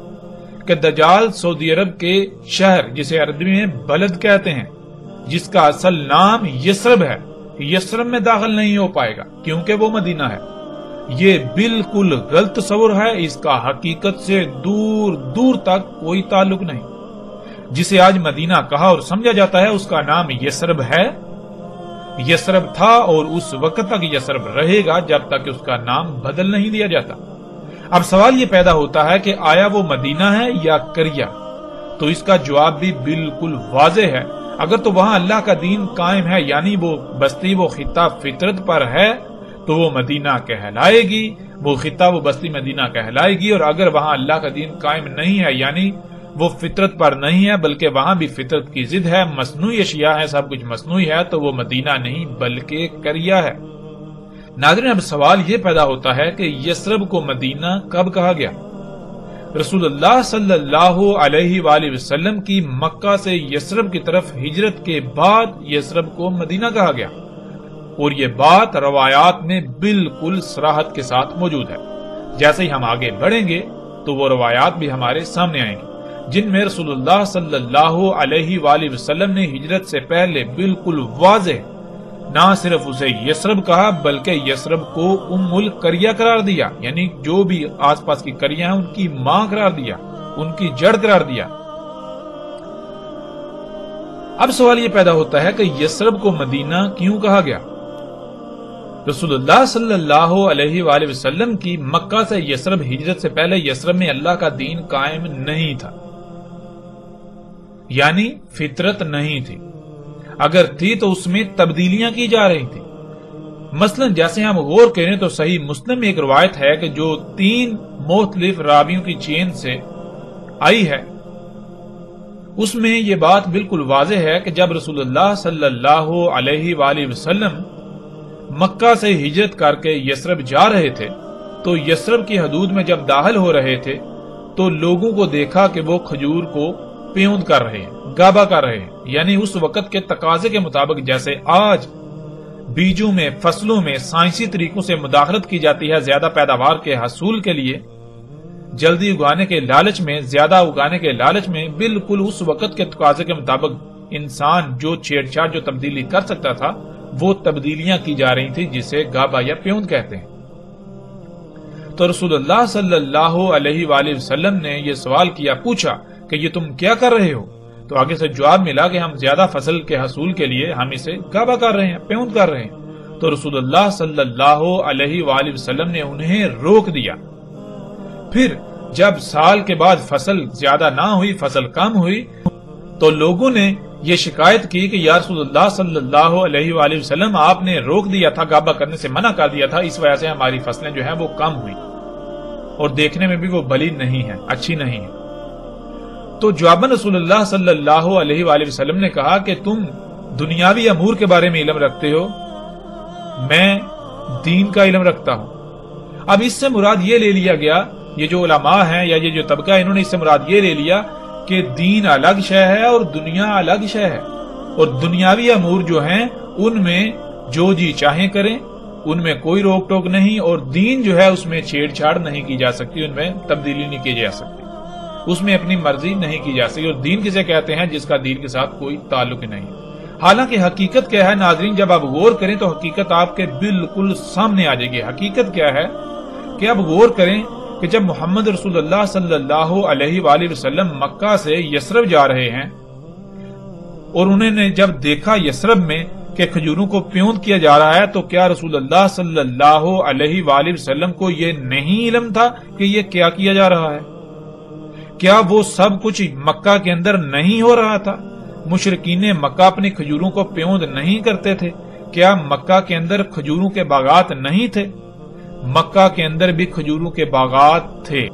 کہ دجال سعودی عرب کے شہر جسے عربی میں بلد کہتے ہیں، جس کا اصل نام یثرب ہے، یثرب میں داخل نہیں ہو پائے گا کیونکہ وہ مدینہ ہے۔ یہ بالکل غلط تصور ہے، اس کا حقیقت سے دور دور تک کوئی تعلق نہیں۔ جسے آج مدینہ کہا اور سمجھا جاتا ہے اس کا نام یثرب ہے، یثرب تھا اور اس وقت تک یثرب رہے گا جب تک اس کا نام بدل نہیں دیا جاتا۔ اب سوال یہ پیدا ہوتا ہے کہ آیا وہ مدینہ ہے یا قریہ؟ تو اس کا جواب بھی بالکل واضح ہے۔ اگر تو وہاں اللہ کا دین قائم ہے، یعنی وہ بستی، وہ خطہ فطرت پر ہے، تو وہ مدینہ کہلائے گی، وہ خطہ، وہ بستی مدینہ کہلائے گی۔ اور اگر وہاں اللہ کا دین قائم نہیں ہے، یعنی وہ فطرت پر نہیں ہے بلکہ وہاں بھی فطرت کی ضد ہے، مصنوعی اشیاء ہے، سب کچھ مصنوعی ہے، تو وہ مدینہ نہیں بلکہ قریہ ہے۔ ناظرین، اب سوال یہ پیدا ہوتا ہے کہ یثرب کو مدینہ کب کہا گیا؟ رسول اللہ صلی اللہ علیہ وآلہ وسلم کی مکہ سے یثرب کی طرف ہجرت کے بعد یثرب کو مدینہ کہا گیا، اور یہ بات روایات میں بالکل صراحت کے ساتھ موجود ہے۔ جیسے ہی ہم آگے بڑھیں گے تو وہ روایات بھی ہمارے سامنے آئیں گی جن میں رسول اللہ صلی اللہ علیہ وآلہ وسلم نے ہجرت سے پہلے بالکل واضح نہ صرف اسے یثرب کہا بلکہ یثرب کو ام القریہ قرار دیا، یعنی جو بھی آس پاس کی قریہ ہیں ان کی ماں قرار دیا، ان کی جڑ قرار دیا۔ اب سوال یہ پیدا ہوتا ہے کہ یثرب کو مدینہ کیوں کہا گیا؟ رسول اللہ صلی اللہ علیہ وآلہ وسلم کی مکہ سے یثرب ہجرت سے پہلے یثرب میں اللہ کا دین قائم نہیں تھا، یعنی فطرت نہیں تھی۔ اگر تھی تو اس میں تبدیلیاں کی جا رہی تھی۔ مثلا جیسے ہم غور کریں تو صحیح مسلم میں ایک روایت ہے کہ جو 3 مختلف راویوں کی چین سے آئی ہے، اس میں یہ بات بالکل واضح ہے کہ جب رسول اللہ صلی اللہ علیہ وآلہ وسلم مکہ سے ہجرت کر کے یثرب جا رہے تھے تو یثرب کی حدود میں جب داخل ہو رہے تھے تو لوگوں کو دیکھا کہ وہ کھجور کو پیوند کر رہے ہیں، گابا کر رہے ہیں، یعنی اس وقت کے تقاضے کے مطابق جیسے آج بیجوں میں، فصلوں میں سائنسی طریقوں سے مداخلت کی جاتی ہے زیادہ پیداوار کے حصول کے لیے، جلدی اگانے کے لالچ میں، زیادہ اگانے کے لالچ میں، بالکل اس وقت کے تقاضے کے مطابق انسان جو چھیڑ چھاڑ جو تبدیلی کر سکتا تھا وہ تبدیلیاں کی جا رہی تھی، جسے گابا یا پیوند کہتے ہیں۔ تو رسول اللہ صلی اللہ علیہ وآلہ وسلم نے یہ سوال کیا، پوچھا کہ یہ تم کیا کر رہے ہو؟ تو آگے سے جواب ملا کہ ہم زیادہ فصل کے حصول کے لیے ہم اسے گابا کر رہے ہیں، پیوند کر رہے ہیں۔ تو رسول اللہ صلی اللہ علیہ وآلہ وسلم نے انہیں روک دیا۔ پھر جب سال کے بعد فصل زیادہ نہ ہوئی، فصل کم ہوئی، تو لوگوں نے یہ شکایت کی کہ یا رسول اللہ صلی اللہ علیہ وآلہ وسلم آپ نے روک دیا تھا، گابا کرنے سے منع کر دیا تھا، اس وجہ سے ہماری فصلیں جو ہیں وہ کم ہوئی اور دیکھنے میں بھی وہ بلی نہیں ہے، اچھی نہیں ہے۔ تو جواباً رسول اللہ صلی اللہ علیہ وآلہ وسلم نے کہا کہ تم دنیاوی امور کے بارے میں علم رکھتے ہو، میں دین کا علم رکھتا ہوں۔ اب اس سے مراد یہ لے لیا گیا، یہ جو علماء ہیں یا یہ جو طبقہ ہے انہوں نے اس سے مراد یہ لے لیا کہ دین الگ شے ہے اور دنیا الگ شے ہے، اور دنیاوی امور جو ہیں ان میں جو جی چاہیں کریں، ان میں کوئی روک ٹوک نہیں، اور دین جو ہے اس میں چھیڑ چھاڑ نہیں کی جا سکتی، ان میں تبدیلی نہیں کی جا سکتی، اس میں اپنی مرضی نہیں کی جا سکتی۔ اور دین کسے کہتے ہیں؟ جس کا دین کے ساتھ کوئی تعلق نہیں۔ حالانکہ حقیقت کیا ہے ناظرین؟ جب آپ غور کریں تو حقیقت آپ کے بالکل سامنے آ جائے گی۔ حقیقت کیا ہے کہ آپ غور کریں کہ جب محمد رسول اللہ صلی اللہ علیہ وآلہ وسلم مکہ سے یثرب جا رہے ہیں اور انہوں نے جب دیکھا یثرب میں کہ کھجوروں کو پیوند کیا جا رہا ہے، تو کیا رسول اللہ صلی اللہ علیہ وآلہ وسلم کو یہ نہیں علم تھا کہ یہ کیا جا رہا ہے؟ کیا وہ سب کچھ مکہ کے اندر نہیں ہو رہا تھا؟ مشرکین مکہ اپنی کھجوروں کو پیوند نہیں کرتے تھے؟ کیا مکہ کے اندر کھجوروں کے باغات نہیں تھے؟ مکہ کے اندر بھی کھجوروں کے باغات تھے۔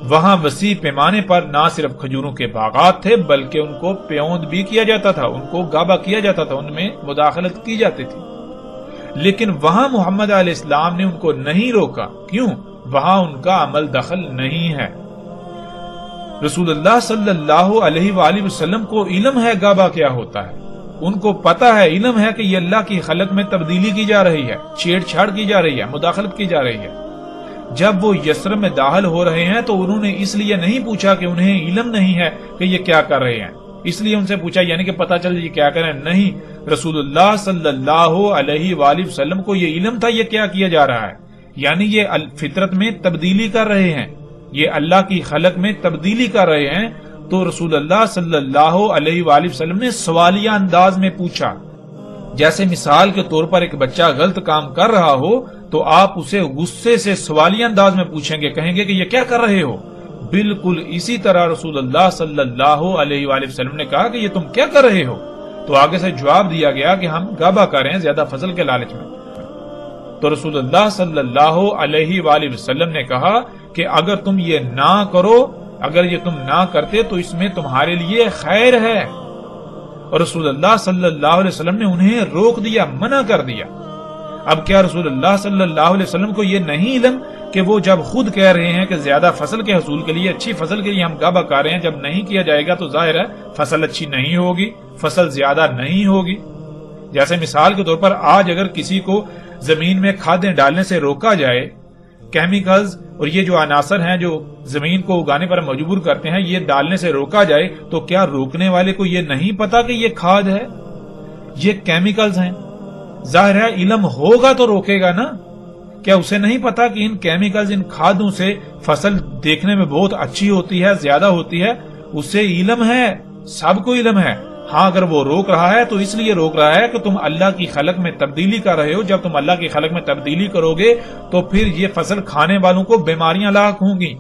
وہاں وسیع پیمانے پر نہ صرف کھجوروں کے باغات تھے بلکہ ان کو پیوند بھی کیا جاتا تھا، ان کو گابا کیا جاتا تھا، ان میں مداخلت کی جاتی تھی۔ لیکن وہاں محمد علیہ السلام نے ان کو نہیں روکا۔ کیوں؟ وہاں ان کا عمل دخل نہیں ہے۔ رسول اللہ صلی اللہ علیہ وآلہ وسلم کو علم ہے گابا کیا ہوتا ہے، ان کو پتا ہے، علم ہے کہ یہ اللہ کی خلق میں تبدیلی کی جا رہی ہے، چھیڑ چھاڑ کی جا رہی ہے، مداخلت کی جا رہی ہے۔ جب وہ یثرب میں داخل ہو رہے ہیں تو انہوں نے اس لیے نہیں پوچھا کہ انہیں علم نہیں ہے کہ یہ کیا کر رہے ہیں، اس لیے ان سے پوچھا یعنی کہ پتا چل یہ کیا کریں، نہیں، رسول اللہ صلی اللہ علیہ وآلہ وسلم کو یہ علم تھا یہ کیا جا رہا ہے، یعنی یہ فطرت میں تبدیلی کر رہے ہیں، یہ اللہ کی خلق میں تبدیلی کر رہے ہیں۔ تو رسول اللہ صلی اللہ علیہ وآلہ وسلم نے سوالیہ انداز میں پوچھا، جیسے مثال کے طور پر ایک بچہ غلط کام کر رہا ہو تو آپ اسے غصے سے سوالیہ انداز میں پوچھیں گے، کہیں گے کہ یہ کیا کر رہے ہو۔ بالکل اسی طرح رسول اللہ صلی اللہ علیہ وآلہ وسلم نے کہا کہ یہ تم کیا کر رہے ہو، تو آگے سے جواب دیا گیا کہ ہم گابا کر رہے ہیں زیادہ فصل کے لالچ میں۔ تو رسول اللہ صلی اللہ علیہ وآلہ وسلم نے کہا کہ اگر تم یہ نہ کرو، اگر یہ تم نہ کرتے تو اس میں تمہارے لیے خیر ہے، اور رسول اللہ صلی اللہ علیہ وسلم نے انہیں روک دیا، منع کر دیا۔ اب کیا رسول اللہ صلی اللہ علیہ وسلم کو یہ نہیں علم کہ وہ جب خود کہہ رہے ہیں کہ زیادہ فصل کے حصول کے لیے، اچھی فصل کے لیے ہم گابا کر رہے ہیں، جب نہیں کیا جائے گا تو ظاہر ہے فصل اچھی نہیں ہوگی، فصل زیادہ نہیں ہوگی۔ جیسے مثال کے طور پر آج اگر کسی کو زمین میں کھادیں ڈالنے سے روکا جائے، کیمیکلز اور یہ جو عناصر ہیں جو زمین کو اگانے پر مجبور کرتے ہیں، یہ ڈالنے سے روکا جائے تو کیا روکنے والے کو یہ نہیں پتا کہ یہ کھاد ہے، یہ کیمیکلز ہیں؟ ظاہر ہے علم ہوگا تو روکے گا نا۔ کیا اسے نہیں پتا کہ ان کیمیکلز، ان کھادوں سے فصل دیکھنے میں بہت اچھی ہوتی ہے، زیادہ ہوتی ہے؟ اسے علم ہے، سب کو علم ہے. ہاں اگر وہ روک رہا ہے تو اس لیے روک رہا ہے کہ تم اللہ کی خلق میں تبدیلی کر رہے ہو. جب تم اللہ کی خلق میں تبدیلی کرو گے تو پھر یہ فصل کھانے والوں کو بیماریاں لاحق ہوں گی.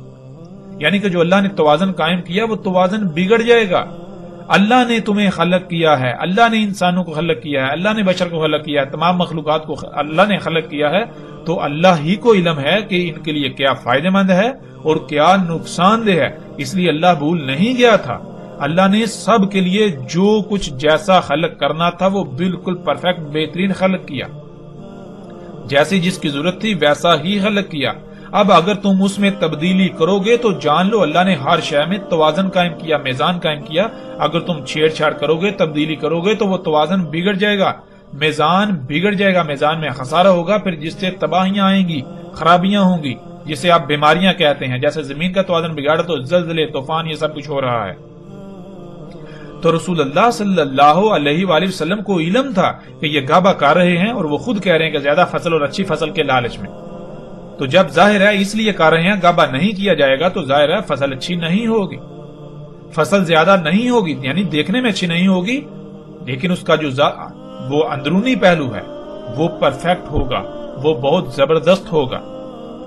یعنی کہ جو اللہ نے توازن قائم کیا وہ توازن بگڑ جائے گا. اللہ نے تمہیں خلق کیا ہے، اللہ نے انسانوں کو خلق کیا ہے، اللہ نے بشر کو خلق کیا ہے، تمام مخلوقات کو اللہ نے خلق کیا ہے، تو اللہ ہی کو علم ہے کہ ان کے لیے کیا فائدہ مند ہے اور کیا نقصان دہ ہے. اس لیے اللہ بھول نہیں گیا تھا. اللہ نے سب کے لیے جو کچھ جیسا خلق کرنا تھا وہ بالکل پرفیکٹ بہترین خلق کیا. جیسی جس کی ضرورت تھی ویسا ہی خلق کیا. اب اگر تم اس میں تبدیلی کرو گے تو جان لو اللہ نے ہر شے میں توازن قائم کیا، میزان قائم کیا. اگر تم چھیڑ چھاڑ کرو گے، تبدیلی کرو گے تو وہ توازن بگڑ جائے گا، میزان بگڑ جائے گا، میزان میں خسارہ ہوگا، پھر جس سے تباہیاں آئیں گی، خرابیاں ہوں گی، جسے آپ بیماریاں کہتے ہیں. جیسے زمین کا توازن بگاڑا تو زلزلے، طوفان، یہ سب کچھ ہو رہا ہے. تو رسول اللہ صلی اللہ علیہ وآلہ وسلم کو علم تھا کہ یہ گھابہ کر رہے ہیں اور وہ خود کہہ رہے ہیں کہ زیادہ فصل اور اچھی فصل کے لالچ میں. تو جب ظاہر ہے اس لیے کر رہے ہیں، گھابہ نہیں کیا جائے گا تو ظاہر ہے فصل اچھی نہیں ہوگی، فصل زیادہ نہیں ہوگی، یعنی دیکھنے میں اچھی نہیں ہوگی، لیکن اس کا جو وہ اندرونی پہلو ہے وہ پرفیکٹ ہوگا، وہ بہت زبردست ہوگا.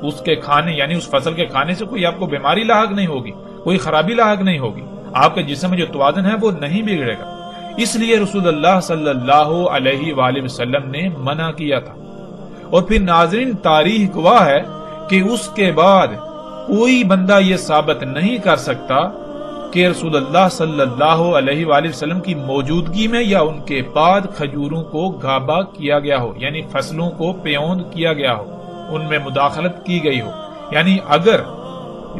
اس کے کھانے یعنی اس فصل کے کھانے سے کوئی آپ کو بیماری لاحق نہیں ہوگی، کوئی خرابی لاحق نہیں ہوگی، آپ کے جسم میں جو توازن ہے وہ نہیں بگڑے گا. اس لیے رسول اللہ صلی اللہ علیہ وآلہ وسلم نے منع کیا تھا. اور پھر ناظرین تاریخ گواہ ہے کہ اس کے بعد کوئی بندہ یہ ثابت نہیں کر سکتا کہ رسول اللہ صلی اللہ علیہ وآلہ وسلم کی موجودگی میں یا ان کے بعد کھجوروں کو گھابہ کیا گیا ہو، یعنی فصلوں کو پیوند کیا گیا ہو، ان میں مداخلت کی گئی ہو. یعنی اگر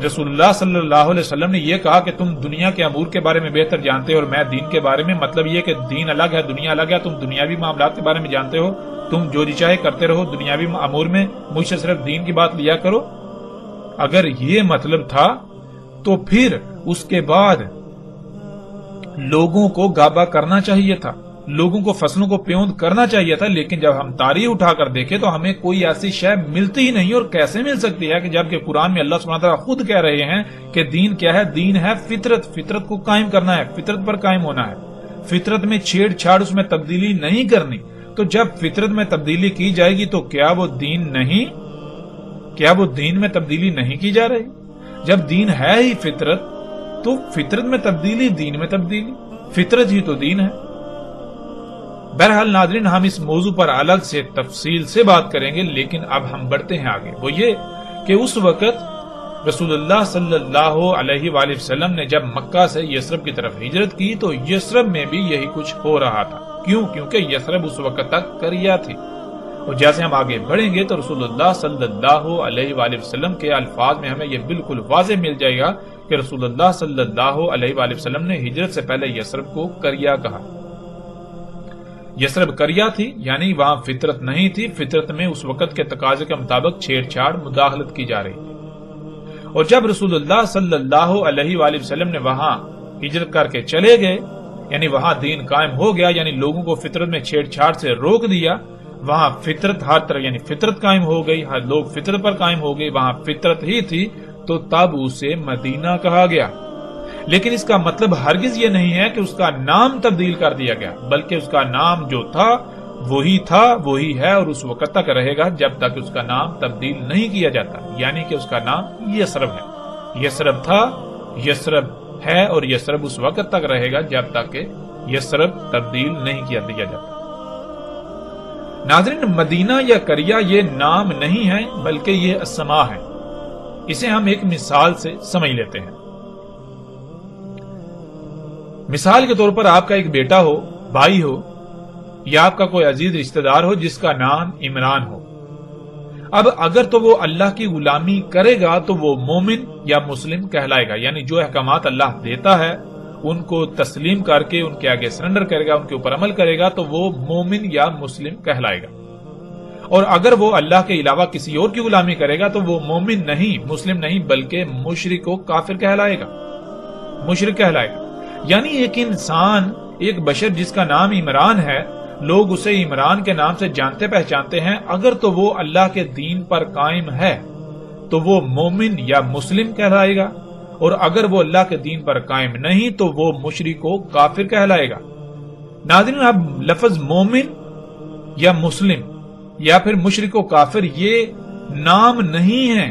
رسول اللہ صلی اللہ علیہ وسلم نے یہ کہا کہ تم دنیا کے امور کے بارے میں بہتر جانتے ہو اور میں دین کے بارے میں، مطلب یہ کہ دین الگ ہے، دنیا الگ ہے، تم دنیاوی معاملات کے بارے میں جانتے ہو، تم جو جی چاہے کرتے رہو، دنیاوی امور میں مجھ سے صرف دین کی بات لیا کرو. اگر یہ مطلب تھا تو پھر اس کے بعد لوگوں کو گھابہ کرنا چاہیے تھا، لوگوں کو فصلوں کو پیوند کرنا چاہیے تھا. لیکن جب ہم تاریخ اٹھا کر دیکھیں تو ہمیں کوئی ایسی شے ملتی ہی نہیں. اور کیسے مل سکتی ہے کہ جبکہ قرآن میں اللہ سبحانہ وتعالیٰ خود کہہ رہے ہیں کہ دین کیا ہے؟ دین ہے فطرت، فطرت کو قائم کرنا ہے، فطرت پر قائم ہونا ہے، فطرت میں چھیڑ چھاڑ، اس میں تبدیلی نہیں کرنی. تو جب فطرت میں تبدیلی کی جائے گی تو کیا وہ دین نہیں؟ کیا وہ دین میں تبدیلی نہیں کی جا رہی؟ جب دین ہے ہی فطرت تو فطرت میں تبدیلی، دین میں تبدیلی، فطرت ہی تو دین ہے. بہرحال ناظرین ہم اس موضوع پر الگ سے تفصیل سے بات کریں گے، لیکن اب ہم بڑھتے ہیں آگے. وہ یہ کہ اس وقت رسول اللہ صلی اللہ علیہ وآلہ وسلم نے جب مکہ سے یثرب کی طرف ہجرت کی تو یثرب میں بھی یہی کچھ ہو رہا تھا. کیوں؟ کیونکہ یثرب اس وقت تک قریہ تھی. اور جیسے ہم آگے بڑھیں گے تو رسول اللہ صلی اللہ علیہ وآلہ وسلم کے الفاظ میں ہمیں یہ بالکل واضح مل جائے گا کہ رسول اللہ صلی اللہ علیہ وآلہ وسلم نے ہجرت سے پہلے یثرب کو قریہ کہا. یثرب قریہ تھی، یعنی وہاں فطرت نہیں تھی، فطرت میں اس وقت کے تقاضے کے مطابق چھیڑ چھاڑ، مداخلت کی جا رہی تھی. اور جب رسول اللہ صلی اللہ علیہ وآلہ وسلم نے وہاں ہجرت کر کے چلے گئے، یعنی وہاں دین قائم ہو گیا، یعنی لوگوں کو فطرت میں چھیڑ چھاڑ سے روک دیا، وہاں فطرت ہر طرح یعنی فطرت قائم ہو گئی، ہر لوگ فطرت پر قائم ہو گئے، وہاں فطرت ہی تھی، تو تب اسے مدینہ کہا گیا. لیکن اس کا مطلب ہرگز یہ نہیں ہے کہ اس کا نام تبدیل کر دیا گیا، بلکہ اس کا نام جو تھا وہی ہے اور اس وقت تک رہے گا جب تک اس کا نام تبدیل نہیں کیا جاتا. یعنی کہ اس کا نام یثرب ہے، یثرب تھا، یثرب ہے اور یثرب اس وقت تک رہے گا جب تک کہ یثرب تبدیل نہیں کیا دیا جاتا. ناظرین مدینہ یا قریہ یہ نام نہیں ہے بلکہ یہ اسما ہے. اسے ہم ایک مثال سے سمجھ لیتے ہیں. مثال کے طور پر آپ کا ایک بیٹا ہو، بھائی ہو، یا آپ کا کوئی عزیز رشتہ دار ہو جس کا نام عمران ہو. اب اگر تو وہ اللہ کی غلامی کرے گا تو وہ مومن یا مسلم کہلائے گا، یعنی جو احکامات اللہ دیتا ہے ان کو تسلیم کر کے ان کے آگے سرنڈر کرے گا، ان کے اوپر عمل کرے گا تو وہ مومن یا مسلم کہلائے گا. اور اگر وہ اللہ کے علاوہ کسی اور کی غلامی کرے گا تو وہ مومن نہیں، مسلم نہیں، بلکہ مشرک و کافر کہلائے گا، مشرک کہلائے گا. یعنی ایک انسان، ایک بشر جس کا نام عمران ہے، لوگ اسے عمران کے نام سے جانتے پہچانتے ہیں، اگر تو وہ اللہ کے دین پر قائم ہے تو وہ مومن یا مسلم کہلائے گا، اور اگر وہ اللہ کے دین پر قائم نہیں تو وہ مشرک و کافر کہلائے گا۔ ناظرین، اب لفظ مومن یا مسلم یا پھر مشرک و کافر یہ نام نہیں ہے۔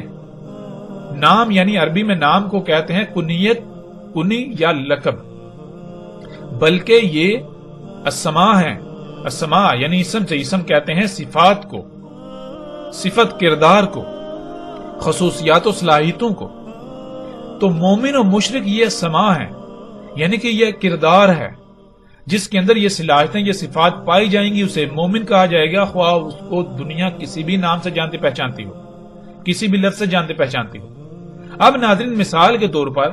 نام یعنی عربی میں نام کو کہتے ہیں کنیت، کنی یا لقب، بلکہ یہ اسماء ہیں۔ اسماء یعنی اسم سے، اسم کہتے ہیں صفات کو، صفت کردار کو، خصوصیات و صلاحیتوں کو۔ تو مومن و مشرک یہ اسماء ہیں، یعنی کہ یہ کردار ہے جس کے اندر یہ صلاحیتیں، یہ صفات پائی جائیں گی، اسے مومن کہا جائے گا، خواہ اس کو دنیا کسی بھی نام سے جانتی پہچانتی ہو، کسی بھی لفظ سے جانتے پہچانتی ہو۔ اب ناظرین، مثال کے طور پر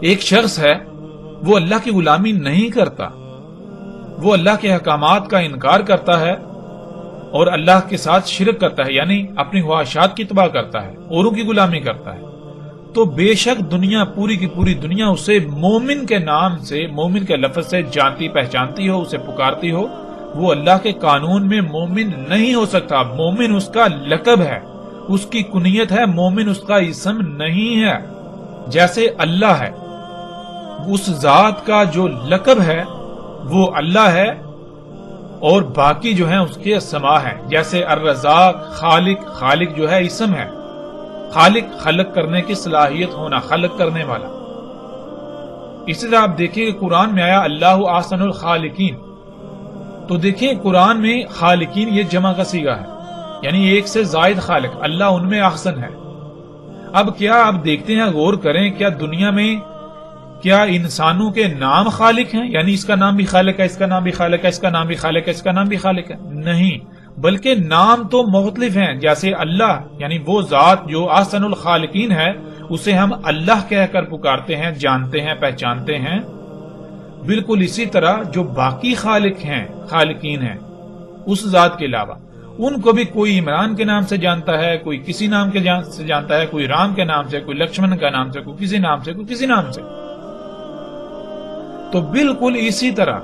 ایک شخص ہے، وہ اللہ کی غلامی نہیں کرتا، وہ اللہ کے احکامات کا انکار کرتا ہے اور اللہ کے ساتھ شرک کرتا ہے، یعنی اپنی خواہشات کی اتباع کرتا ہے، اوروں کی غلامی کرتا ہے، تو بے شک دنیا، پوری کی پوری دنیا اسے مومن کے نام سے، مومن کے لفظ سے جانتی پہچانتی ہو، اسے پکارتی ہو، وہ اللہ کے قانون میں مومن نہیں ہو سکتا۔ مومن اس کا لقب ہے، اس کی کنیت ہے، مومن اس کا اسم نہیں ہے۔ جیسے اللہ ہے، اس ذات کا جو لقب ہے وہ اللہ ہے، اور باقی جو ہیں اس کے اسماء ہیں، جیسے الرزاق، خالق، خالق جو ہے اسم ہے، خالق خلق کرنے کی صلاحیت ہونا، خلق کرنے والا۔ اسی طرح آپ دیکھیں کہ قرآن میں آیا اللہ احسن الخالقین، تو دیکھیں قرآن میں خالقین یہ جمع کا صیغہ ہے، یعنی ایک سے زائد خالق، اللہ ان میں احسن ہے۔ اب کیا آپ دیکھتے ہیں، غور کریں، کیا دنیا میں کیا انسانوں کے نام خالق ہیں؟ یعنی اس کا نام بھی خالق ہے، اس کا نام بھی خالق ہے، اس کا نام بھی خالق ہے، اس کا نام بھی خالق ہے؟ نہیں، بلکہ نام تو مختلف ہیں۔ جیسے اللہ یعنی وہ ذات جو احسن الخالقین ہے، اسے ہم اللہ کہہ کر پکارتے ہیں، جانتے ہیں، پہچانتے ہیں۔ بالکل اسی طرح جو باقی خالق ہیں، خالقین ہیں اس ذات کے علاوہ، ان کو بھی کوئی عمران کے نام سے جانتا ہے، کوئی کسی نام کے سے جانتا ہے، کوئی رام کے نام سے، کوئی لکشمن کا نام سے، کوئی کسی نام سے، کوئی کسی نام سے۔ تو بالکل اسی طرح،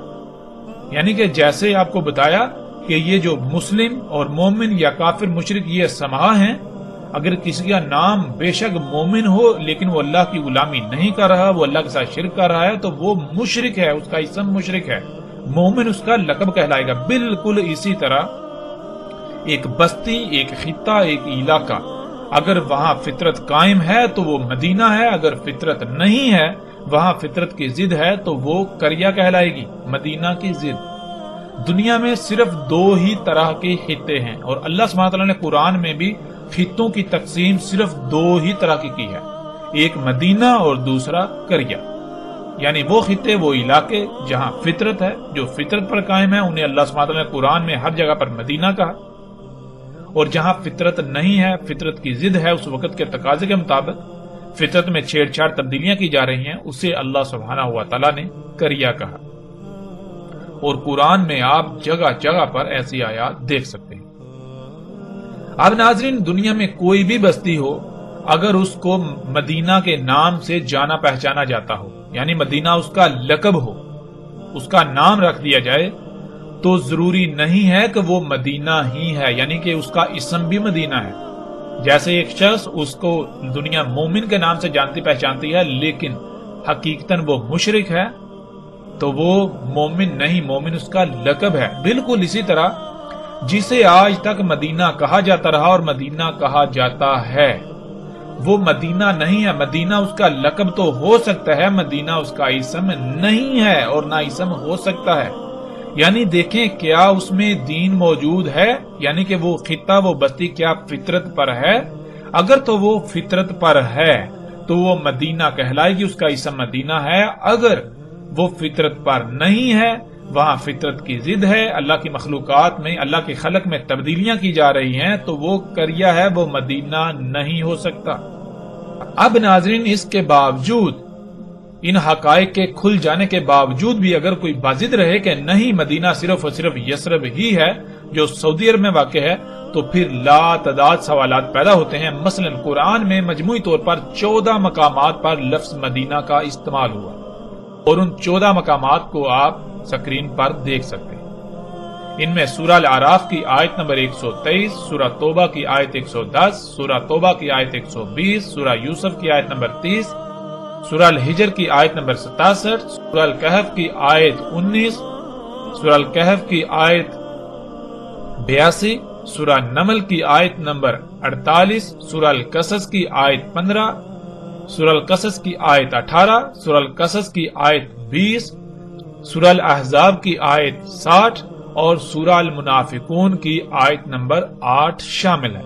یعنی کہ جیسے آپ کو بتایا کہ یہ جو مسلم اور مومن یا کافر مشرک یہ اسماء ہیں، اگر کسی کا نام بے شک مومن ہو لیکن وہ اللہ کی غلامی نہیں کر رہا، وہ اللہ کے ساتھ شرک کر رہا ہے، تو وہ مشرک ہے، اس کا اسم مشرک ہے، مومن اس کا لقب کہلائے گا۔ بالکل اسی طرح ایک بستی، ایک خطہ، ایک علاقہ، اگر وہاں فطرت قائم ہے تو وہ مدینہ ہے، اگر فطرت نہیں ہے، وہاں فطرت کی ضد ہے، تو وہ قریہ کہلائے گی، مدینہ کی ضد۔ دنیا میں صرف دو ہی طرح کے خطے ہیں، اور اللہ سبحانہ وتعالی نے قرآن میں بھی خطوں کی تقسیم صرف دو ہی طرح کی ہے، ایک مدینہ اور دوسرا قریہ۔ یعنی وہ خطے، وہ علاقے جہاں فطرت ہے، جو فطرت پر قائم ہے، انہیں اللہ سبحانہ وتعالی نے قرآن میں ہر جگہ پر مدینہ کہا، اور جہاں فطرت نہیں ہے، فطرت کی ضد ہے، اس وقت کے تقاضے کے مطابق فطرت میں چھیڑ چھاڑ تبدیلیاں کی جا رہی ہیں، اسے اللہ سبحانہ و تعالی نے قریہ کہا۔ اور قرآن میں آپ جگہ جگہ پر ایسی آیات دیکھ سکتے ہیں۔ اب ناظرین، دنیا میں کوئی بھی بستی ہو، اگر اس کو مدینہ کے نام سے جانا پہچانا جاتا ہو، یعنی مدینہ اس کا لقب ہو، اس کا نام رکھ دیا جائے، تو ضروری نہیں ہے کہ وہ مدینہ ہی ہے، یعنی کہ اس کا اسم بھی مدینہ ہے۔ جیسے ایک شخص، اس کو دنیا مومن کے نام سے جانتی پہچانتی ہے، لیکن حقیقتاً وہ مشرک ہے، تو وہ مومن نہیں، مومن اس کا لقب ہے۔ بالکل اسی طرح جسے آج تک مدینہ کہا جاتا رہا اور مدینہ کہا جاتا ہے، وہ مدینہ نہیں ہے۔ مدینہ اس کا لقب تو ہو سکتا ہے، مدینہ اس کا اسم نہیں ہے، اور نہ اسم ہو سکتا ہے۔ یعنی دیکھیں کیا اس میں دین موجود ہے، یعنی کہ وہ خطہ، وہ بستی کیا فطرت پر ہے؟ اگر تو وہ فطرت پر ہے تو وہ مدینہ کہلائے گی، اس کا اسم مدینہ ہے۔ اگر وہ فطرت پر نہیں ہے، وہاں فطرت کی ضد ہے، اللہ کی مخلوقات میں، اللہ کے خلق میں تبدیلیاں کی جا رہی ہیں، تو وہ قریہ ہے، وہ مدینہ نہیں ہو سکتا۔ اب ناظرین، اس کے باوجود، ان حقائق کے کھل جانے کے باوجود بھی اگر کوئی بازد رہے کہ نہیں، مدینہ صرف اور صرف یثرب ہی ہے جو سعودی عرب میں واقع ہے، تو پھر لا تعداد سوالات پیدا ہوتے ہیں۔ مثلا قرآن میں مجموعی طور پر 14 مقامات پر لفظ مدینہ کا استعمال ہوا، اور ان 14 مقامات کو آپ سکرین پر دیکھ سکتے ہیں۔ ان میں سورہ الاعراف کی آیت نمبر 123، سورہ توبہ کی آیت 110، سورہ توبہ کی آیت 120، سورہ یوسف کی آیت نمبر 30، سورہ الحجر کی آیت نمبر 67، سورہ الکہف کی آیت 19، سورہ الکہف کی آیت 82، سورہ نمل کی آیت نمبر 48، سورہ القصص کی آیت 15، سورہ القصص کی آیت 18، سورہ القصص کی آیت 20، سورہ الاحزاب کی آیت 60 اور سورہ المنافقون کی آیت نمبر 8 شامل ہے۔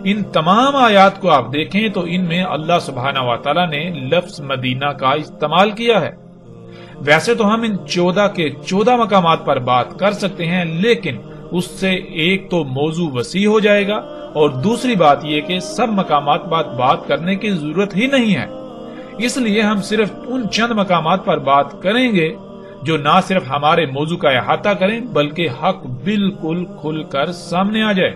ان تمام آیات کو آپ دیکھیں تو ان میں اللہ سبحانہ و تعالی نے لفظ مدینہ کا استعمال کیا ہے۔ ویسے تو ہم ان 14 کے 14 مقامات پر بات کر سکتے ہیں، لیکن اس سے ایک تو موضوع وسیع ہو جائے گا اور دوسری بات یہ کہ سب مقامات پر بات کرنے کی ضرورت ہی نہیں ہے۔ اس لیے ہم صرف ان چند مقامات پر بات کریں گے جو نہ صرف ہمارے موضوع کا احاطہ کریں بلکہ حق بالکل کھل کر سامنے آ جائے۔